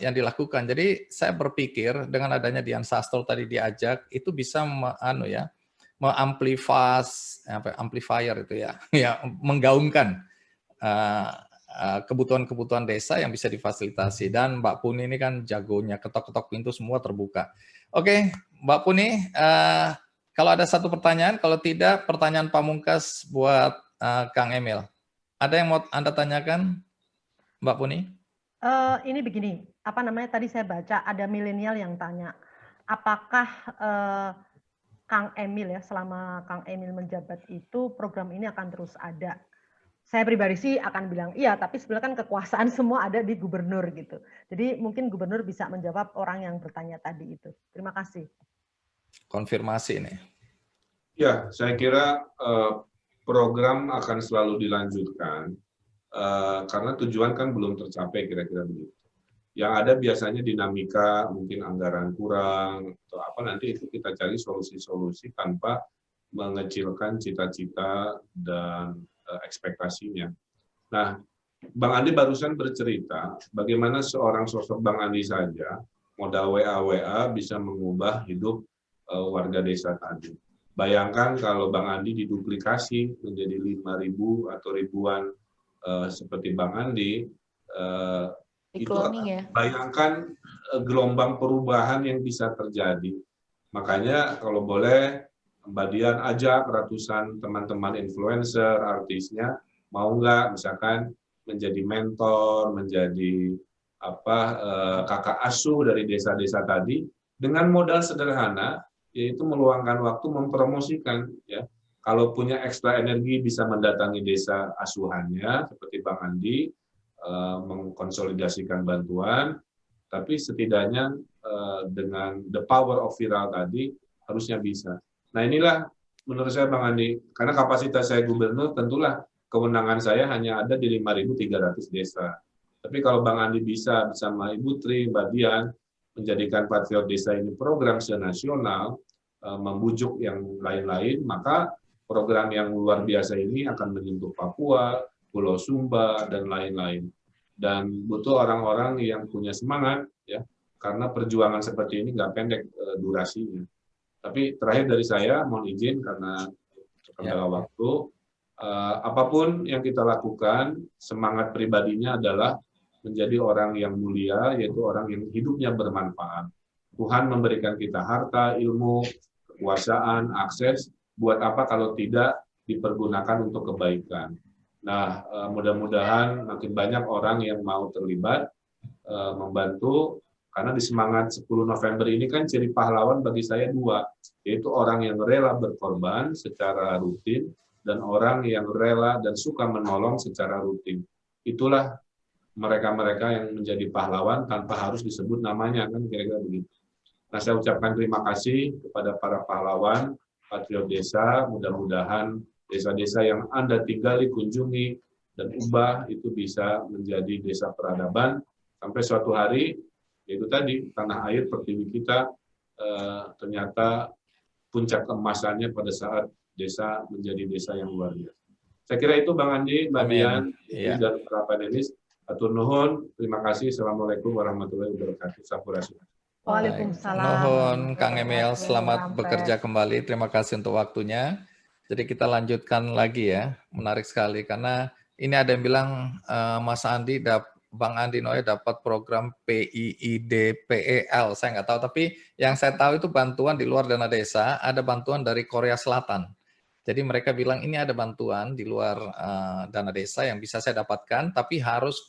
H: dilakukan. Jadi saya berpikir dengan adanya Dian Sastro tadi diajak, itu bisa amplifier itu ya, menggaungkan kebutuhan-kebutuhan desa yang bisa difasilitasi. Dan Mbak Puni ini kan jagonya, ketok-ketok pintu semua terbuka. Oke, Mbak Puni, kalau ada satu pertanyaan, kalau tidak pertanyaan pamungkas buat Kang Emil. Ada yang mau Anda tanyakan, Mbak Puni?
I: Ini begini, apa namanya tadi saya baca ada milenial yang tanya, apakah Kang Emil ya selama Kang Emil menjabat itu program ini akan terus ada? Saya pribadi sih akan bilang iya, tapi sebenarnya kan kekuasaan semua ada di gubernur gitu. Jadi mungkin gubernur bisa menjawab orang yang bertanya tadi itu. Terima kasih.
H: Konfirmasi ini.
M: Ya, saya kira program akan selalu dilanjutkan. Karena tujuan kan belum tercapai kira-kira begitu. Yang ada biasanya dinamika, mungkin anggaran kurang, atau apa nanti itu kita cari solusi-solusi tanpa mengecilkan cita-cita dan ekspektasinya. Nah, Bang Andi barusan bercerita bagaimana seorang sosok Bang Andi saja modal WA bisa mengubah hidup warga desa tadi. Bayangkan kalau Bang Andi diduplikasi menjadi 5.000 atau ribuan seperti Bang Andi, itu akan bayangkan gelombang perubahan yang bisa terjadi. Makanya kalau boleh Mbak Dian ajak ratusan teman-teman influencer, artisnya, mau nggak misalkan menjadi mentor, menjadi kakak asuh dari desa-desa tadi dengan modal sederhana, yaitu meluangkan waktu mempromosikan, ya. Kalau punya ekstra energi bisa mendatangi desa asuhannya seperti Bang Andi, mengkonsolidasikan bantuan, tapi setidaknya dengan the power of viral tadi harusnya bisa. Nah inilah menurut saya Bang Andi, karena kapasitas saya gubernur tentulah kewenangan saya hanya ada di 5.300 desa. Tapi kalau Bang Andi bisa bersama Ibu Tri, Mbak Dian, menjadikan Patriot Desa ini program senasional, membujuk yang lain-lain, maka program yang luar biasa ini akan menyentuh Papua, Pulau Sumba, dan lain-lain. Dan butuh orang-orang yang punya semangat, ya, karena perjuangan seperti ini nggak pendek durasinya. Tapi terakhir dari saya, mohon izin karena kendala waktu, apapun yang kita lakukan, semangat pribadinya adalah menjadi orang yang mulia, yaitu orang yang hidupnya bermanfaat. Tuhan memberikan kita harta, ilmu, kekuasaan, akses, buat apa kalau tidak dipergunakan untuk kebaikan. Nah, mudah-mudahan makin banyak orang yang mau terlibat, membantu, karena di semangat 10 November ini kan ciri pahlawan bagi saya dua, yaitu orang yang rela berkorban secara rutin, dan orang yang rela dan suka menolong secara rutin. Itulah mereka-mereka yang menjadi pahlawan tanpa harus disebut namanya, kan kira-kira begitu. Nah, saya ucapkan terima kasih kepada para pahlawan Patriot Desa. Mudah-mudahan desa-desa yang Anda tinggali, kunjungi, dan ubah itu bisa menjadi desa peradaban sampai suatu hari, yaitu tadi tanah air pertiwi kita ternyata puncak keemasannya pada saat desa menjadi desa yang luar biasa. Saya kira itu Bang Andi, Mbak Dian, dan para panelis. Atur nuhun, terima kasih. Assalamualaikum warahmatullahi wabarakatuh. Sampurasun.
I: Waalaikumsalam.
H: Nuhun, Kang Emil, selamat bekerja kembali. Terima kasih untuk waktunya. Jadi kita lanjutkan lagi ya, menarik sekali karena ini ada yang bilang Mas Andi, Bang Andi Noe dapat program PIIDPEL. Saya nggak tahu, tapi yang saya tahu itu bantuan di luar dana desa, ada bantuan dari Korea Selatan. Jadi mereka bilang ini ada bantuan di luar dana desa yang bisa saya dapatkan, tapi harus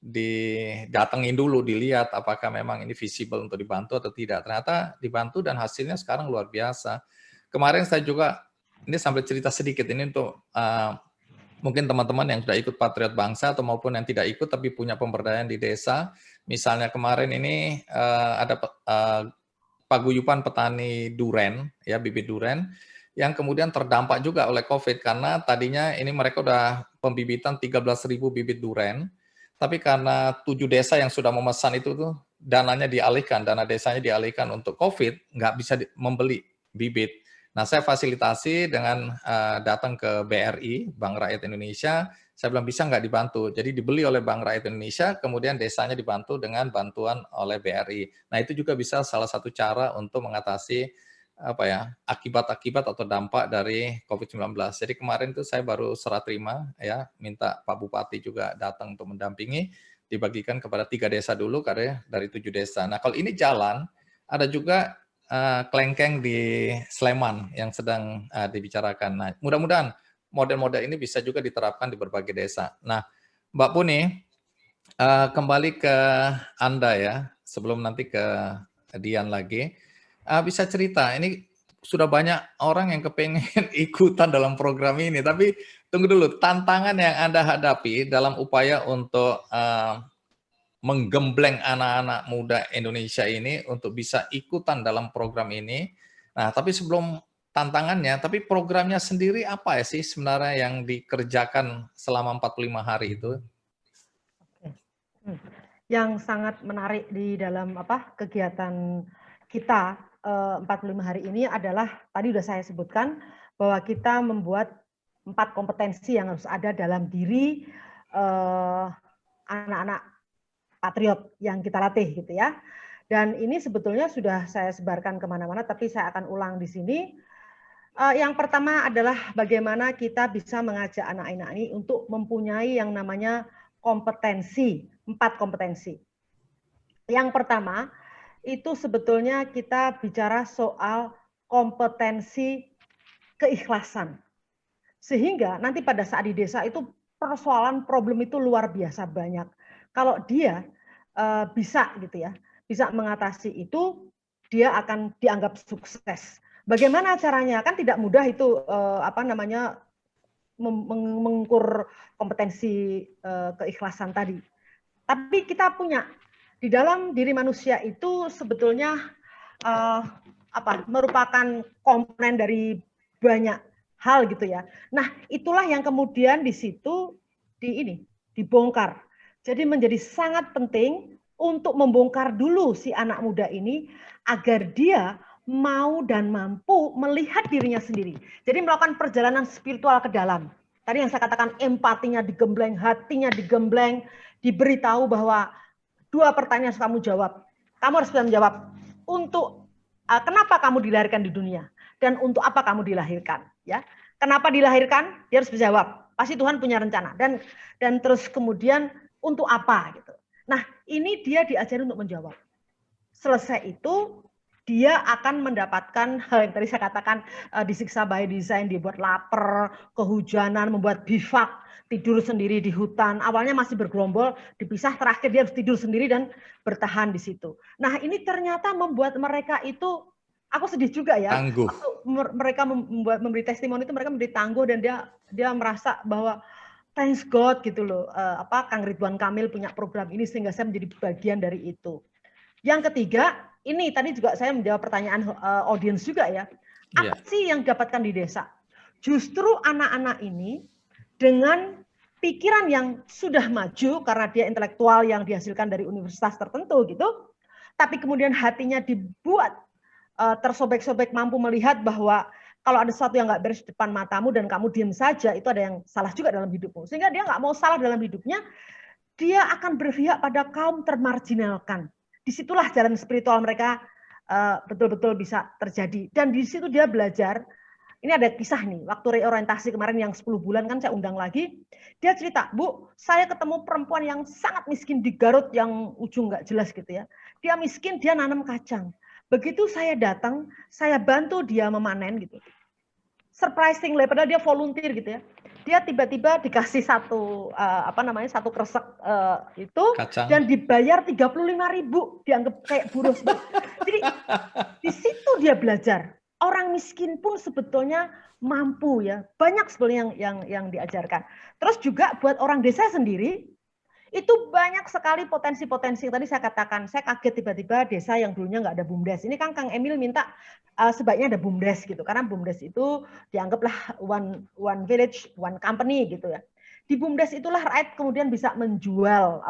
H: didatengin dulu, dilihat apakah memang ini visible untuk dibantu atau tidak. Ternyata dibantu dan hasilnya sekarang luar biasa. Kemarin saya juga, ini sambil cerita sedikit, ini untuk mungkin teman-teman yang sudah ikut Patriot Bangsa atau maupun yang tidak ikut tapi punya pemberdayaan di desa. Misalnya kemarin ini ada paguyuban petani duren, ya bibit duren, yang kemudian terdampak juga oleh COVID karena tadinya ini mereka udah pembibitan 13.000 bibit duren, tapi karena 7 desa yang sudah memesan itu tuh dananya dialihkan, dana desanya dialihkan untuk COVID, nggak bisa membeli bibit. Nah, saya fasilitasi dengan datang ke BRI, Bank Rakyat Indonesia, saya bilang bisa nggak dibantu. Jadi dibeli oleh Bank Rakyat Indonesia, kemudian desanya dibantu dengan bantuan oleh BRI. Nah, itu juga bisa salah satu cara untuk mengatasi akibat-akibat atau dampak dari COVID-19. Jadi kemarin itu saya baru serah terima, ya, minta Pak Bupati juga datang untuk mendampingi, dibagikan kepada 3 desa dulu karena dari 7 desa. Nah, kalau ini jalan, ada juga kelengkeng di Sleman yang sedang dibicarakan. Nah, mudah-mudahan model-model ini bisa juga diterapkan di berbagai desa. Nah, Mbak Puni, kembali ke Anda ya, sebelum nanti ke Dian lagi. Bisa cerita, ini sudah banyak orang yang kepengen ikutan dalam program ini, tapi tunggu dulu, tantangan yang Anda hadapi dalam upaya untuk menggembleng anak-anak muda Indonesia ini untuk bisa ikutan dalam program ini. Nah, tapi sebelum tantangannya, tapi programnya sendiri apa ya sih sebenarnya yang dikerjakan selama 45 hari itu?
I: Yang sangat menarik di dalam kegiatan kita 45 hari ini adalah tadi sudah saya sebutkan bahwa kita membuat 4 kompetensi yang harus ada dalam diri anak-anak patriot yang kita latih gitu ya. Dan ini sebetulnya sudah saya sebarkan kemana-mana, tapi saya akan ulang di sini. Yang pertama adalah bagaimana kita bisa mengajak anak-anak ini untuk mempunyai yang namanya kompetensi, 4 kompetensi. Yang pertama, itu sebetulnya kita bicara soal kompetensi keikhlasan. Sehingga nanti pada saat di desa itu persoalan problem itu luar biasa banyak. Kalau dia bisa gitu ya, bisa mengatasi itu, dia akan dianggap sukses. Bagaimana caranya? Kan tidak mudah itu mengukur kompetensi keikhlasan tadi. Tapi kita punya di dalam diri manusia itu sebetulnya merupakan komponen dari banyak hal gitu ya. Nah, itulah yang kemudian di situ dibongkar. Jadi menjadi sangat penting untuk membongkar dulu si anak muda ini agar dia mau dan mampu melihat dirinya sendiri. Jadi melakukan perjalanan spiritual ke dalam. Tadi yang saya katakan empatinya digembleng, hatinya digembleng, diberitahu bahwa 2 pertanyaan harus kamu jawab. Kamu harus bisa menjawab untuk kenapa kamu dilahirkan di dunia dan untuk apa kamu dilahirkan, ya. Kenapa dilahirkan? Dia harus menjawab. Pasti Tuhan punya rencana dan terus kemudian untuk apa gitu. Nah, ini dia diajari untuk menjawab. Selesai itu dia akan mendapatkan hal yang tadi saya katakan disiksa by design, dibuat lapar, kehujanan, membuat bivak, tidur sendiri di hutan. Awalnya masih bergerombol, dipisah, terakhir dia harus tidur sendiri dan bertahan di situ. Nah, ini ternyata membuat mereka itu, aku sedih juga ya.
H: Tangguh.
I: Mereka memberi testimoni itu, mereka memberi tangguh dan dia merasa bahwa thanks God gitu loh. Kang Ridwan Kamil punya program ini sehingga saya menjadi bagian dari itu. Yang ketiga, ini tadi juga saya menjawab pertanyaan audiens juga ya. Apa sih yang didapatkan di desa? Justru anak-anak ini dengan pikiran yang sudah maju karena dia intelektual yang dihasilkan dari universitas tertentu gitu, tapi kemudian hatinya dibuat tersobek-sobek, mampu melihat bahwa kalau ada sesuatu yang nggak beres di depan matamu dan kamu diam saja, itu ada yang salah juga dalam hidupmu. Sehingga dia nggak mau salah dalam hidupnya, dia akan berpihak pada kaum termarginalkan. Disitulah jalan spiritual mereka betul-betul bisa terjadi. Dan di situ dia belajar, ini ada kisah nih, waktu reorientasi kemarin yang 10 bulan kan saya undang lagi, dia cerita, Bu, saya ketemu perempuan yang sangat miskin di Garut yang ujung nggak jelas gitu ya. Dia miskin, dia nanam kacang. Begitu saya datang, saya bantu dia memanen gitu. Surprisingly, padahal dia volunteer gitu ya. Dia tiba-tiba dikasih satu kresek itu kacang. Dan dibayar 35.000, dianggap kayak buruh. Jadi di situ dia belajar. Orang miskin pun sebetulnya mampu ya. Banyak sebetulnya yang diajarkan. Terus juga buat orang desa sendiri itu banyak sekali potensi-potensi. Tadi saya katakan, saya kaget tiba-tiba desa yang dulunya nggak ada BUMDes. Ini kan Kang Emil minta sebaiknya ada BUMDes gitu, karena BUMDes itu dianggaplah one village, one company gitu ya. Di BUMDes itulah rakyat kemudian bisa menjual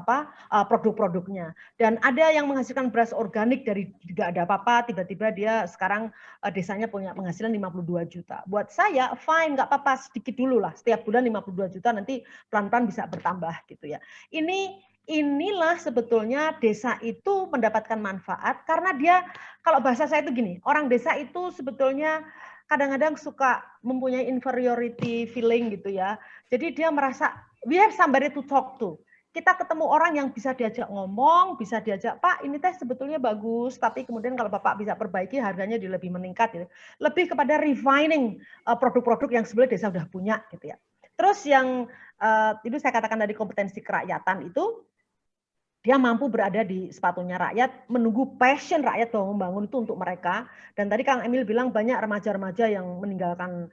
I: produk-produknya. Dan ada yang menghasilkan beras organik dari tidak ada apa-apa, tiba-tiba dia sekarang desanya punya penghasilan 52 juta. Buat saya, fine, nggak apa-apa, sedikit dulu lah. Setiap bulan 52 juta, nanti pelan-pelan bisa bertambah gitu ya. Inilah sebetulnya desa itu mendapatkan manfaat karena dia, kalau bahasa saya itu gini, orang desa itu sebetulnya kadang-kadang suka mempunyai inferiority feeling gitu ya. Jadi dia merasa we have somebody to talk to. Kita ketemu orang yang bisa diajak ngomong, bisa diajak, Pak ini teh sebetulnya bagus, tapi kemudian kalau Bapak bisa perbaiki harganya lebih meningkat gitu. Lebih kepada refining produk-produk yang sebenarnya desa sudah punya gitu ya. Terus yang itu saya katakan tadi kompetensi kerakyatan itu, dia mampu berada di sepatunya rakyat, menunggu passion rakyat bahwa membangun itu untuk mereka. Dan tadi Kang Emil bilang banyak remaja-remaja yang meninggalkan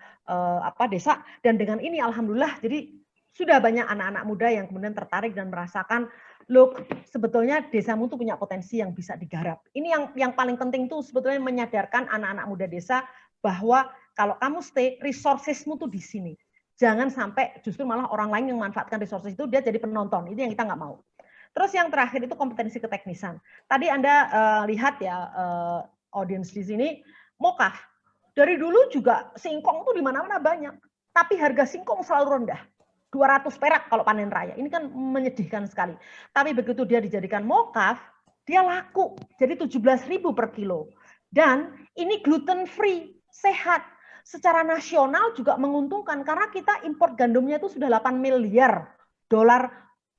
I: desa. Dan dengan ini alhamdulillah, jadi sudah banyak anak-anak muda yang kemudian tertarik dan merasakan, look, sebetulnya desamu tuh punya potensi yang bisa digarap. Ini yang paling penting tuh sebetulnya menyadarkan anak-anak muda desa bahwa kalau kamu stay, resourcesmu tuh di sini. Jangan sampai justru malah orang lain yang memanfaatkan resources itu dia jadi penonton. Itu yang kita nggak mau. Terus yang terakhir itu kompetensi keteknisan. Tadi Anda lihat ya audiens di sini, mokaf. Dari dulu juga singkong tuh di mana-mana banyak. Tapi harga singkong selalu rendah. 200 perak kalau panen raya. Ini kan menyedihkan sekali. Tapi begitu dia dijadikan mokaf, dia laku jadi 17.000 per kilo. Dan ini gluten free, sehat. Secara nasional juga menguntungkan karena kita impor gandumnya itu sudah 8 miliar dolar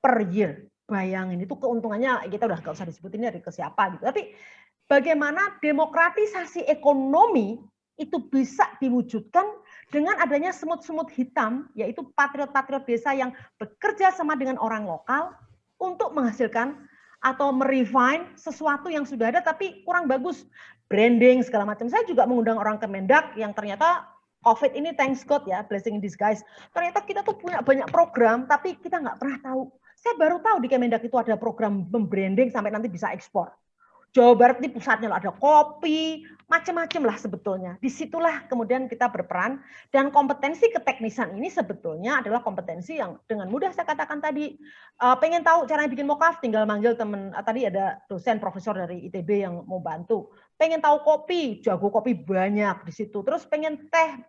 I: per year. Bayangin itu keuntungannya, kita udah nggak usah disebutin dari ke siapa gitu. Tapi bagaimana demokratisasi ekonomi itu bisa diwujudkan dengan adanya semut-semut hitam, yaitu patriot-patriot desa yang bekerja sama dengan orang lokal untuk menghasilkan atau merefine sesuatu yang sudah ada tapi kurang bagus. Branding segala macam. Saya juga mengundang orang Kemendak yang ternyata COVID ini thanks God ya, blessing in disguise. Ternyata kita tuh punya banyak program tapi kita nggak pernah tahu. Saya baru tahu di Kemendak itu ada program membranding sampai nanti bisa ekspor. Jawa Barat ini pusatnya loh, ada kopi, macam-macam lah sebetulnya. Disitulah kemudian kita berperan dan kompetensi keteknisan ini sebetulnya adalah kompetensi yang dengan mudah saya katakan tadi. Pengen tahu caranya bikin mokaf, tinggal manggil teman. Tadi ada dosen profesor dari ITB yang mau bantu. Pengen tahu kopi, jago kopi banyak di situ. Terus pengen teh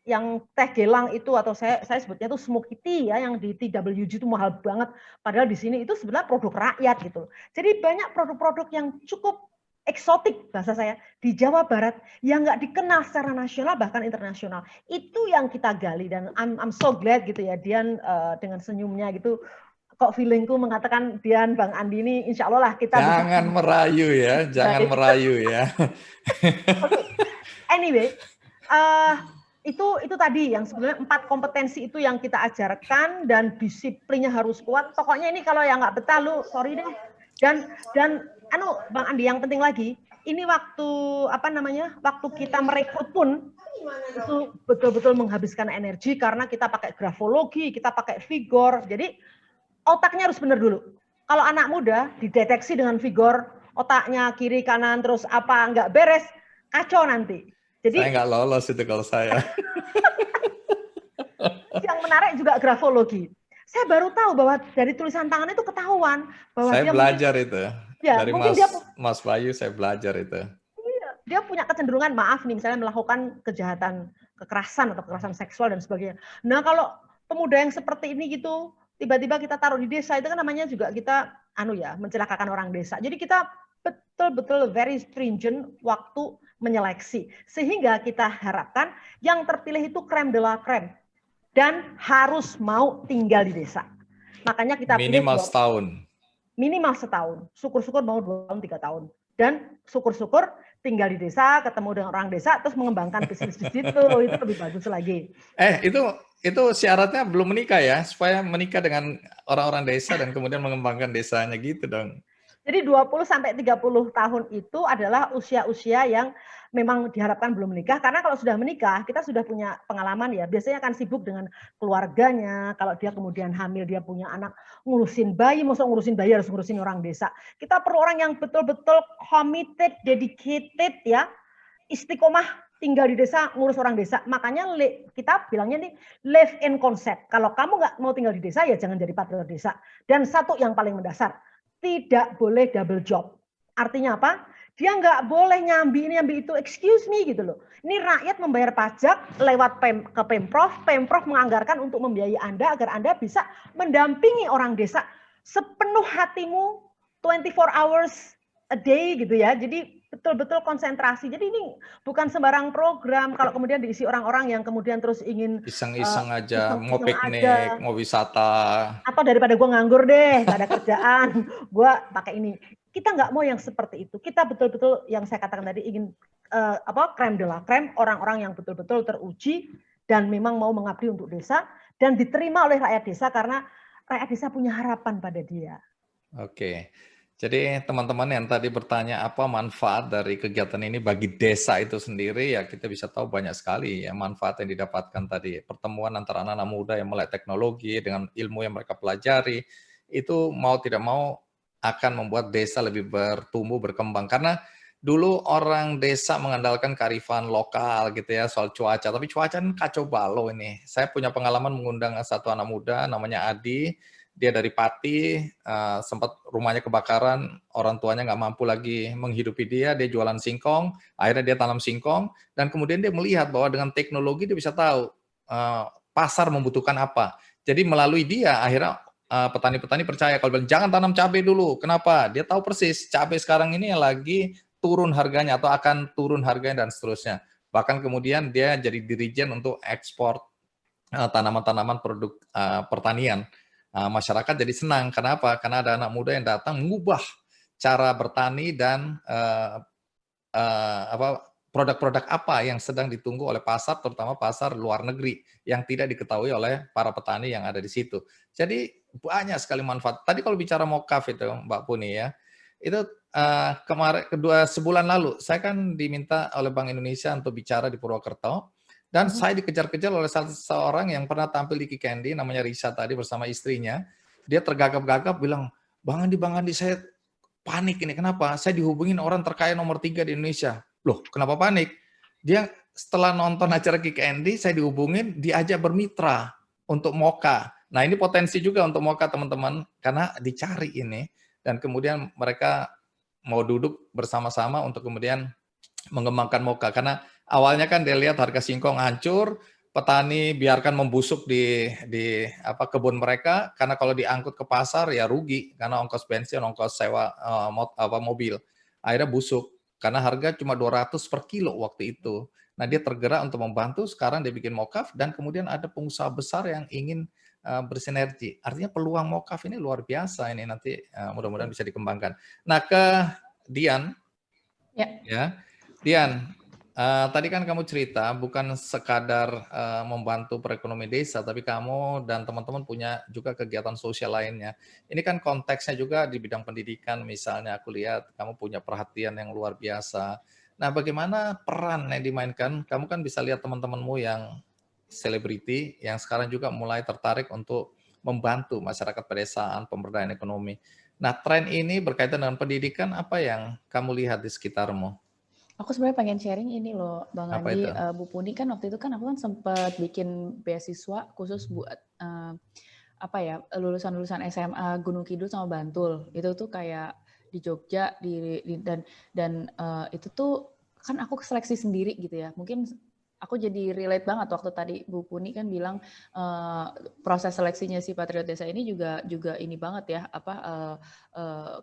I: yang teh gelang itu atau saya sebutnya itu smoky tea ya yang di TWG itu mahal banget padahal di sini itu sebenarnya produk rakyat gitu. Jadi banyak produk-produk yang cukup eksotik bahasa saya di Jawa Barat yang nggak dikenal secara nasional bahkan internasional. Itu yang kita gali dan I'm so glad gitu ya Dian dengan senyumnya gitu. Kok feelingku mengatakan Dian, Bang Andi ini insya Allah lah kita
H: jangan bisa... merayu ya, jangan merayu ya.
I: Okay. Anyway, itu tadi yang sebenarnya 4 kompetensi itu yang kita ajarkan dan disiplinnya harus kuat. Pokoknya ini kalau yang nggak betah lu sorry deh. Dan Bang Andi yang penting lagi, ini waktu waktu kita merekrut pun itu betul-betul menghabiskan energi karena kita pakai grafologi, kita pakai figure. Jadi otaknya harus benar dulu. Kalau anak muda dideteksi dengan figure, otaknya kiri kanan terus apa nggak beres, kacau nanti. Jadi,
H: saya nggak lolos itu kalau saya.
I: Yang menarik juga grafologi. Saya baru tahu bahwa dari tulisan tangan itu ketahuan bahwa
H: saya
I: dia
H: belajar itu.
I: Ya,
H: dari Mas Bayu saya belajar itu.
I: Iya, dia punya kecenderungan maaf nih misalnya melakukan kejahatan kekerasan atau kekerasan seksual dan sebagainya. Nah kalau pemuda yang seperti ini gitu tiba-tiba kita taruh di desa itu kan namanya juga kita mencelakakan orang desa. Jadi kita betul-betul very stringent waktu menyeleksi. Sehingga kita harapkan yang terpilih itu crème de la crème. Dan harus mau tinggal di desa. Makanya kita
H: minimal setahun.
I: Minimal setahun. Syukur-syukur mau 2 tahun, 3 tahun. Dan syukur-syukur tinggal di desa, ketemu dengan orang desa, terus mengembangkan bisnis di situ. Itu lebih bagus lagi.
H: Itu syaratnya belum menikah ya? Supaya menikah dengan orang-orang desa dan kemudian mengembangkan desanya gitu dong.
I: Jadi 20-30 tahun itu adalah usia-usia yang memang diharapkan belum menikah. Karena kalau sudah menikah, kita sudah punya pengalaman ya. Biasanya akan sibuk dengan keluarganya. Kalau dia kemudian hamil, dia punya anak, ngurusin bayi. Maksudnya ngurusin bayi harus ngurusin orang desa. Kita perlu orang yang betul-betul committed, dedicated ya. Istiqomah tinggal di desa, ngurus orang desa. Makanya kita bilangnya nih live in concept. Kalau kamu nggak mau tinggal di desa, ya jangan jadi patriot desa. Dan satu yang paling mendasar, tidak boleh double job. Artinya apa? Dia nggak boleh nyambi ini, nyambi itu. Excuse me gitu loh. Ini rakyat membayar pajak lewat ke Pemprov. Pemprov menganggarkan untuk membiayai Anda agar Anda bisa mendampingi orang desa sepenuh hatimu 24 hours a day gitu ya. Jadi betul-betul konsentrasi. Jadi ini bukan sembarang program. Kalau kemudian diisi orang-orang yang kemudian terus ingin
H: iseng-iseng aja, mau piknik, mau wisata.
I: Atau daripada gue nganggur deh, gak ada kerjaan, gue pakai ini. Kita nggak mau yang seperti itu. Kita betul-betul yang saya katakan tadi ingin crème de la crème, orang-orang yang betul-betul teruji dan memang mau mengabdi untuk desa dan diterima oleh rakyat desa karena rakyat desa punya harapan pada dia.
H: Oke. Jadi teman-teman yang tadi bertanya apa manfaat dari kegiatan ini bagi desa itu sendiri, ya kita bisa tahu banyak sekali ya manfaat yang didapatkan tadi. Pertemuan antara anak-anak muda yang melek teknologi dengan ilmu yang mereka pelajari, itu mau tidak mau akan membuat desa lebih bertumbuh, berkembang. Karena dulu orang desa mengandalkan kearifan lokal gitu ya soal cuaca, tapi cuaca kan kacau balau ini. Saya punya pengalaman mengundang satu anak muda namanya Adi. Dia dari Pati, sempat rumahnya kebakaran, orang tuanya nggak mampu lagi menghidupi dia jualan singkong, akhirnya dia tanam singkong, dan kemudian dia melihat bahwa dengan teknologi dia bisa tahu pasar membutuhkan apa. Jadi melalui dia, akhirnya petani-petani percaya kalau bilang jangan tanam cabai dulu. Kenapa? Dia tahu persis cabai sekarang ini lagi turun harganya atau akan turun harganya dan seterusnya. Bahkan kemudian dia jadi dirijen untuk ekspor tanaman-tanaman produk pertanian. Masyarakat jadi senang. Kenapa? Karena ada anak muda yang datang mengubah cara bertani dan produk-produk apa yang sedang ditunggu oleh pasar, terutama pasar luar negeri yang tidak diketahui oleh para petani yang ada di situ. Jadi banyak sekali manfaat. Tadi kalau bicara mokaf itu Mbak Puni ya, itu kemarin sebulan lalu saya kan diminta oleh Bank Indonesia untuk bicara di Purwokerto dan saya dikejar-kejar oleh salah seorang yang pernah tampil di Kikendi namanya Risa tadi bersama istrinya. Dia tergagap-gagap bilang, Bang Andi saya panik ini. Kenapa? Saya dihubungin orang terkaya nomor 3 di Indonesia. Loh, kenapa panik? Dia setelah nonton acara Kick Andy, saya dihubungin, diajak bermitra untuk Moka. Nah, ini potensi juga untuk Moka, teman-teman, karena dicari ini. Dan kemudian mereka mau duduk bersama-sama untuk kemudian mengembangkan Moka. Karena awalnya kan dia lihat harga singkong hancur, petani biarkan membusuk di kebun mereka, karena kalau diangkut ke pasar ya rugi, karena ongkos bensin, ongkos sewa mobil. Akhirnya busuk. Karena harga cuma 200 per kilo waktu itu. Nah, dia tergerak untuk membantu, sekarang dia bikin mokaf, dan kemudian ada pengusaha besar yang ingin bersinergi. Artinya peluang mokaf ini luar biasa, ini nanti mudah-mudahan bisa dikembangkan. Nah, ke Dian. Ya, Dian, tadi kan kamu cerita bukan sekadar membantu perekonomian desa, tapi kamu dan teman-teman punya juga kegiatan sosial lainnya. Ini kan konteksnya juga di bidang pendidikan, misalnya aku lihat kamu punya perhatian yang luar biasa. Nah, bagaimana peran yang dimainkan? Kamu kan bisa lihat teman-temanmu yang selebriti, yang sekarang juga mulai tertarik untuk membantu masyarakat pedesaan, pemberdayaan ekonomi. Nah, tren ini berkaitan dengan pendidikan, apa yang kamu lihat di sekitarmu?
L: Aku sebenarnya pengen sharing ini loh, Bang Andi, Bu Puni kan waktu itu kan aku kan sempat bikin beasiswa khusus buat lulusan-lulusan SMA Gunung Kidul sama Bantul. Itu tuh kayak di Jogja dan itu tuh kan aku seleksi sendiri gitu ya. Mungkin aku jadi relate banget waktu tadi Bu Puni kan bilang proses seleksinya si Patriot Desa ini juga ini banget ya,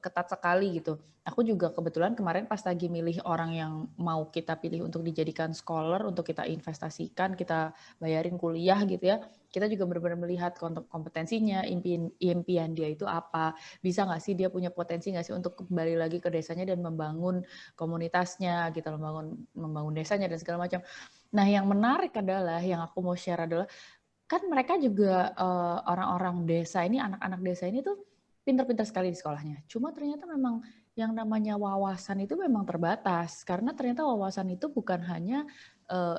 L: ketat sekali gitu. Aku juga kebetulan kemarin pas lagi milih orang yang mau kita pilih untuk dijadikan scholar, untuk kita investasikan, kita bayarin kuliah gitu ya, kita juga benar-benar melihat kompetensinya, impian dia itu apa, bisa nggak sih dia punya potensi nggak sih untuk kembali lagi ke desanya dan membangun komunitasnya gitu, membangun desanya dan segala macam. Nah, yang menarik adalah, yang aku mau share adalah, kan mereka juga orang-orang desa ini, anak-anak desa ini tuh pintar-pintar sekali di sekolahnya. Cuma ternyata memang yang namanya wawasan itu memang terbatas, karena ternyata wawasan itu bukan hanya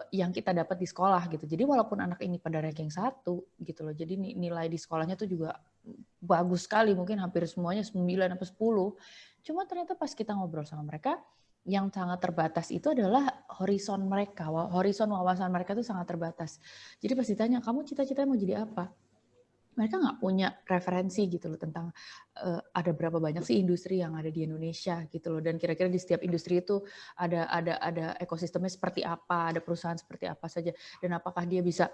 L: yang kita dapat di sekolah gitu. Jadi walaupun anak ini pada ranking 1 gitu loh, jadi nilai di sekolahnya tuh juga bagus sekali, mungkin hampir semuanya 9 atau 10. Cuma ternyata pas kita ngobrol sama mereka, yang sangat terbatas itu adalah horizon mereka, horizon wawasan mereka itu sangat terbatas. Jadi pas ditanya, kamu cita-citanya mau jadi apa? Mereka nggak punya referensi gitu loh tentang ada berapa banyak sih industri yang ada di Indonesia gitu loh, dan kira-kira di setiap industri itu ada ekosistemnya seperti apa, ada perusahaan seperti apa saja, dan apakah dia bisa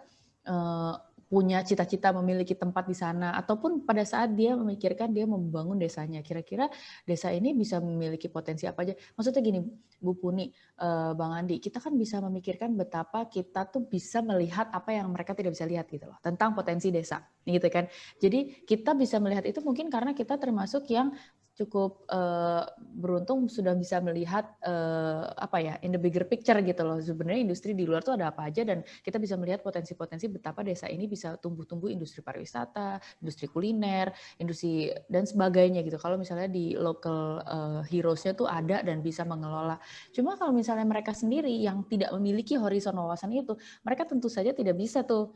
L: punya cita-cita memiliki tempat di sana, ataupun pada saat dia memikirkan dia membangun desanya, kira-kira desa ini bisa memiliki potensi apa aja. Maksudnya gini, Bu Puni, Bang Andi, kita kan bisa memikirkan betapa kita tuh bisa melihat apa yang mereka tidak bisa lihat gitu loh, tentang potensi desa, gitu kan. Jadi kita bisa melihat itu mungkin karena kita termasuk yang cukup beruntung sudah bisa melihat in the bigger picture gitu loh. Sebenarnya industri di luar tuh ada apa aja, dan kita bisa melihat potensi-potensi betapa desa ini bisa tumbuh-tumbuh industri pariwisata, industri kuliner, industri dan sebagainya gitu. Kalau misalnya di local heroes-nya tuh ada dan bisa mengelola. Cuma kalau misalnya mereka sendiri yang tidak memiliki horizon wawasan itu, mereka tentu saja tidak bisa tuh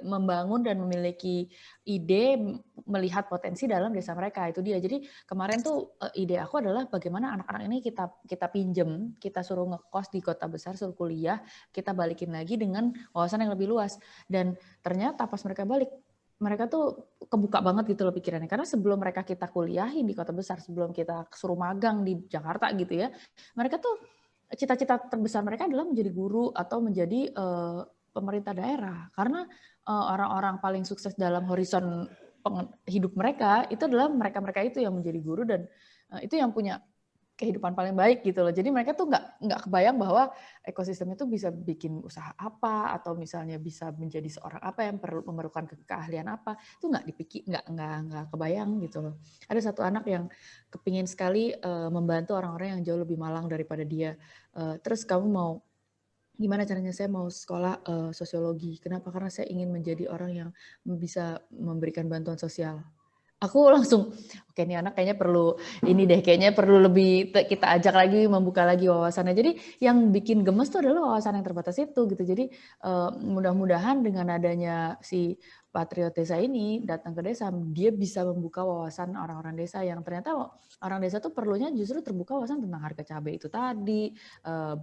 L: membangun dan memiliki ide melihat potensi dalam desa mereka. Itu dia. Jadi kemarin tuh ide aku adalah bagaimana anak-anak ini kita pinjem, kita suruh ngekos di kota besar, suruh kuliah, kita balikin lagi dengan wawasan yang lebih luas. Dan ternyata pas mereka balik, mereka tuh kebuka banget gitu loh pikirannya. Karena sebelum mereka kita kuliahin di kota besar, sebelum kita suruh magang di Jakarta gitu ya, mereka tuh cita-cita terbesar mereka adalah menjadi guru atau menjadi pemerintah daerah, karena orang-orang paling sukses dalam horizon hidup mereka itu adalah mereka itu yang menjadi guru dan itu yang punya kehidupan paling baik gitu loh. Jadi mereka tuh nggak kebayang bahwa ekosistem itu bisa bikin usaha apa atau misalnya bisa menjadi seorang apa yang memerlukan keahlian apa, itu nggak dipikir, nggak kebayang gitu loh. Ada satu anak yang kepingin sekali membantu orang-orang yang jauh lebih malang daripada dia. Terus kamu mau gimana caranya? Saya mau sekolah sosiologi. Kenapa? Karena saya ingin menjadi orang yang bisa memberikan bantuan sosial. Aku langsung, oke nih anak kayaknya perlu ini deh, kayaknya perlu lebih kita ajak lagi, membuka lagi wawasannya. Jadi yang bikin gemes tuh adalah wawasan yang terbatas itu gitu. Jadi mudah-mudahan dengan adanya si Patriot Desa ini datang ke desa, dia bisa membuka wawasan orang-orang desa yang ternyata orang desa tuh perlunya justru terbuka wawasan tentang harga cabai itu tadi,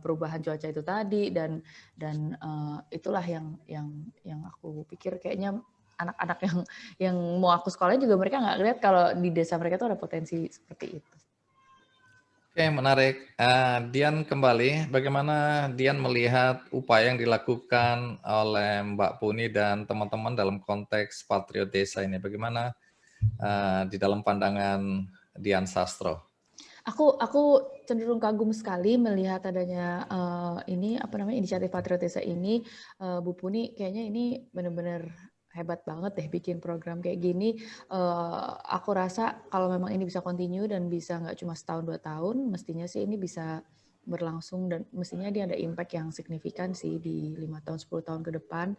L: perubahan cuaca itu tadi, dan itulah yang aku pikir kayaknya anak-anak yang mau aku sekolahnya juga mereka nggak lihat kalau di desa mereka tuh ada potensi seperti itu.
H: Oke, menarik. Dian kembali, bagaimana Dian melihat upaya yang dilakukan oleh Mbak Puni dan teman-teman dalam konteks Patriot Desa ini? Bagaimana di dalam pandangan Dian Sastro?
L: Aku cenderung kagum sekali melihat adanya inisiatif Patriot Desa ini. Bu Puni kayaknya ini benar-benar hebat banget deh bikin program kayak gini. Aku rasa kalau memang ini bisa continue dan bisa nggak cuma setahun 2 tahun, mestinya sih ini bisa berlangsung dan mestinya dia ada impact yang signifikan sih di 5 tahun 10 tahun ke depan.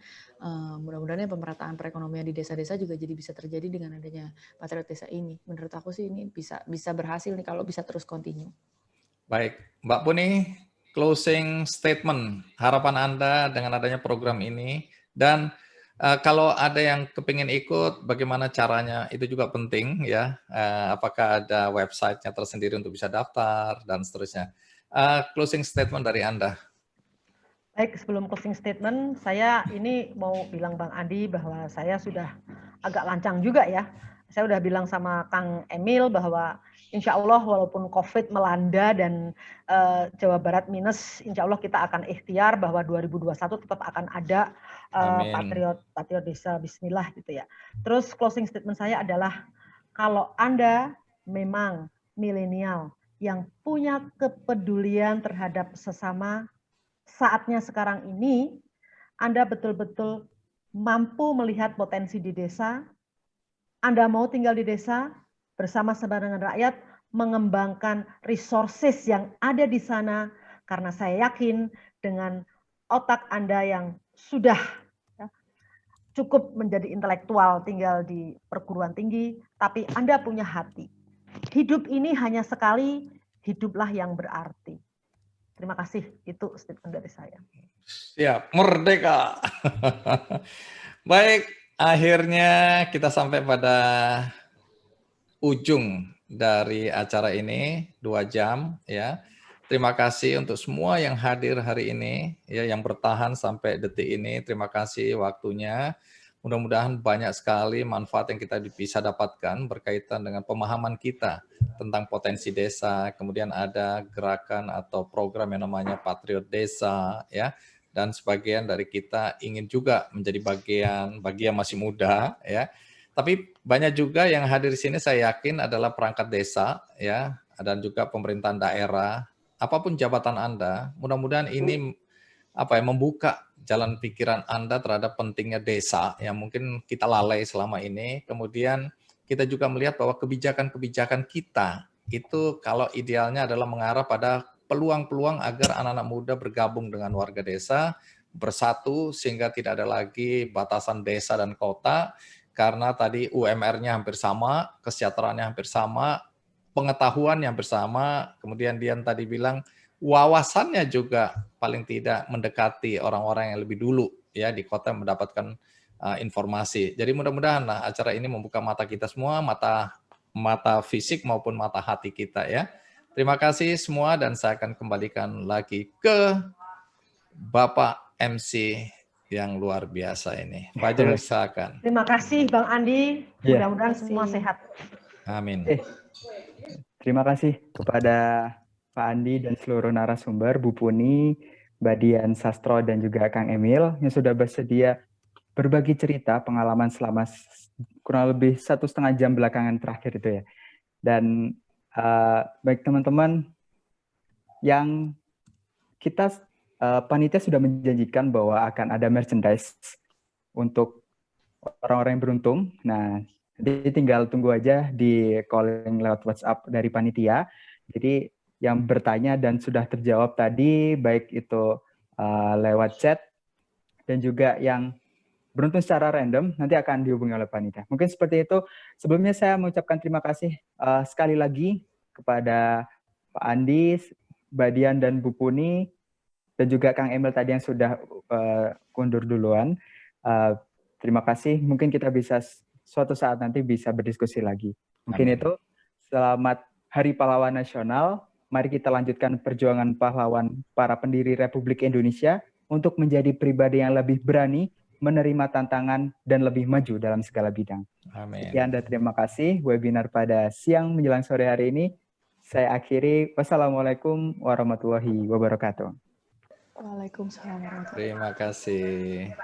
L: Mudah-mudahan pemerataan perekonomian di desa-desa juga jadi bisa terjadi dengan adanya Patriot Desa ini. Menurut aku sih ini bisa berhasil nih kalau bisa terus continue.
H: Baik, Mbak Puni, closing statement harapan Anda dengan adanya program ini, dan kalau ada yang kepingin ikut, bagaimana caranya? Itu juga penting ya. Apakah ada website-nya tersendiri untuk bisa daftar dan seterusnya. Closing statement dari Anda.
I: Baik, sebelum closing statement, saya ini mau bilang Bang Andi bahwa saya sudah agak lancang juga ya. Saya udah bilang sama Kang Emil bahwa insya Allah walaupun COVID melanda dan Jawa Barat minus, insya Allah kita akan ikhtiar bahwa 2021 tetap akan ada Patriot Desa Bismillah gitu ya. Terus closing statement saya adalah kalau Anda memang milenial yang punya kepedulian terhadap sesama, saatnya sekarang ini Anda betul-betul mampu melihat potensi di desa, Anda mau tinggal di desa bersama-sama dengan rakyat, mengembangkan resources yang ada di sana, karena saya yakin dengan otak Anda yang sudah cukup menjadi intelektual tinggal di perguruan tinggi, tapi Anda punya hati. Hidup ini hanya sekali, hiduplah yang berarti. Terima kasih, itu statement dari saya.
H: Siap, merdeka. Baik, akhirnya kita sampai pada ujung dari acara ini, 2 jam ya. Terima kasih untuk semua yang hadir hari ini, ya, yang bertahan sampai detik ini. Terima kasih waktunya. Mudah-mudahan banyak sekali manfaat yang kita bisa dapatkan berkaitan dengan pemahaman kita tentang potensi desa. Kemudian ada gerakan atau program yang namanya Patriot Desa, ya. Dan sebagian dari kita ingin juga menjadi bagian bagi yang masih muda, ya. Tapi banyak juga yang hadir di sini saya yakin adalah perangkat desa, ya, dan juga pemerintahan daerah. Apapun jabatan Anda, mudah-mudahan ini membuka jalan pikiran Anda terhadap pentingnya desa yang mungkin kita lalai selama ini. Kemudian kita juga melihat bahwa kebijakan-kebijakan kita itu kalau idealnya adalah mengarah pada peluang-peluang agar anak-anak muda bergabung dengan warga desa, bersatu sehingga tidak ada lagi batasan desa dan kota, karena tadi UMR-nya hampir sama, kesejahteraannya hampir sama, pengetahuan yang bersama, kemudian Dian tadi bilang wawasannya juga paling tidak mendekati orang-orang yang lebih dulu ya di kota mendapatkan informasi. Jadi mudah-mudahan acara ini membuka mata kita semua, mata fisik maupun mata hati kita ya. Terima kasih semua dan saya akan kembalikan lagi ke Bapak MC yang luar biasa ini. Pak Jul, silakan.
I: Terima kasih Bang Andi, mudah-mudahan semua sehat.
H: Amin.
A: Terima kasih kepada Pak Andi dan seluruh narasumber, Bu Puni, Mbak Dian Sastro, dan juga Kang Emil yang sudah bersedia berbagi cerita pengalaman selama kurang lebih 1,5 jam belakangan terakhir itu ya. Dan baik teman-teman, yang kita panitia sudah menjanjikan bahwa akan ada merchandise untuk orang-orang yang beruntung. Nah, jadi tinggal tunggu aja di calling lewat WhatsApp dari panitia. Jadi yang bertanya dan sudah terjawab tadi, baik itu lewat chat dan juga yang beruntung secara random, nanti akan dihubungi oleh panitia. Mungkin seperti itu. Sebelumnya saya mengucapkan terima kasih sekali lagi kepada Pak Andi, Mbak Dian, dan Bu Puni, dan juga Kang Emil tadi yang sudah kundur duluan. Terima kasih. Mungkin kita bisa suatu saat nanti bisa berdiskusi lagi. Mungkin itu. Selamat Hari Pahlawan Nasional. Mari kita lanjutkan perjuangan pahlawan para pendiri Republik Indonesia untuk menjadi pribadi yang lebih berani, menerima tantangan, dan lebih maju dalam segala bidang.
H: Amin.
A: Sekian dan terima kasih webinar pada siang menjelang sore hari ini. Saya akhiri. Wassalamualaikum warahmatullahi wabarakatuh.
L: Waalaikumsalam warahmatullahi wabarakatuh.
H: Terima kasih.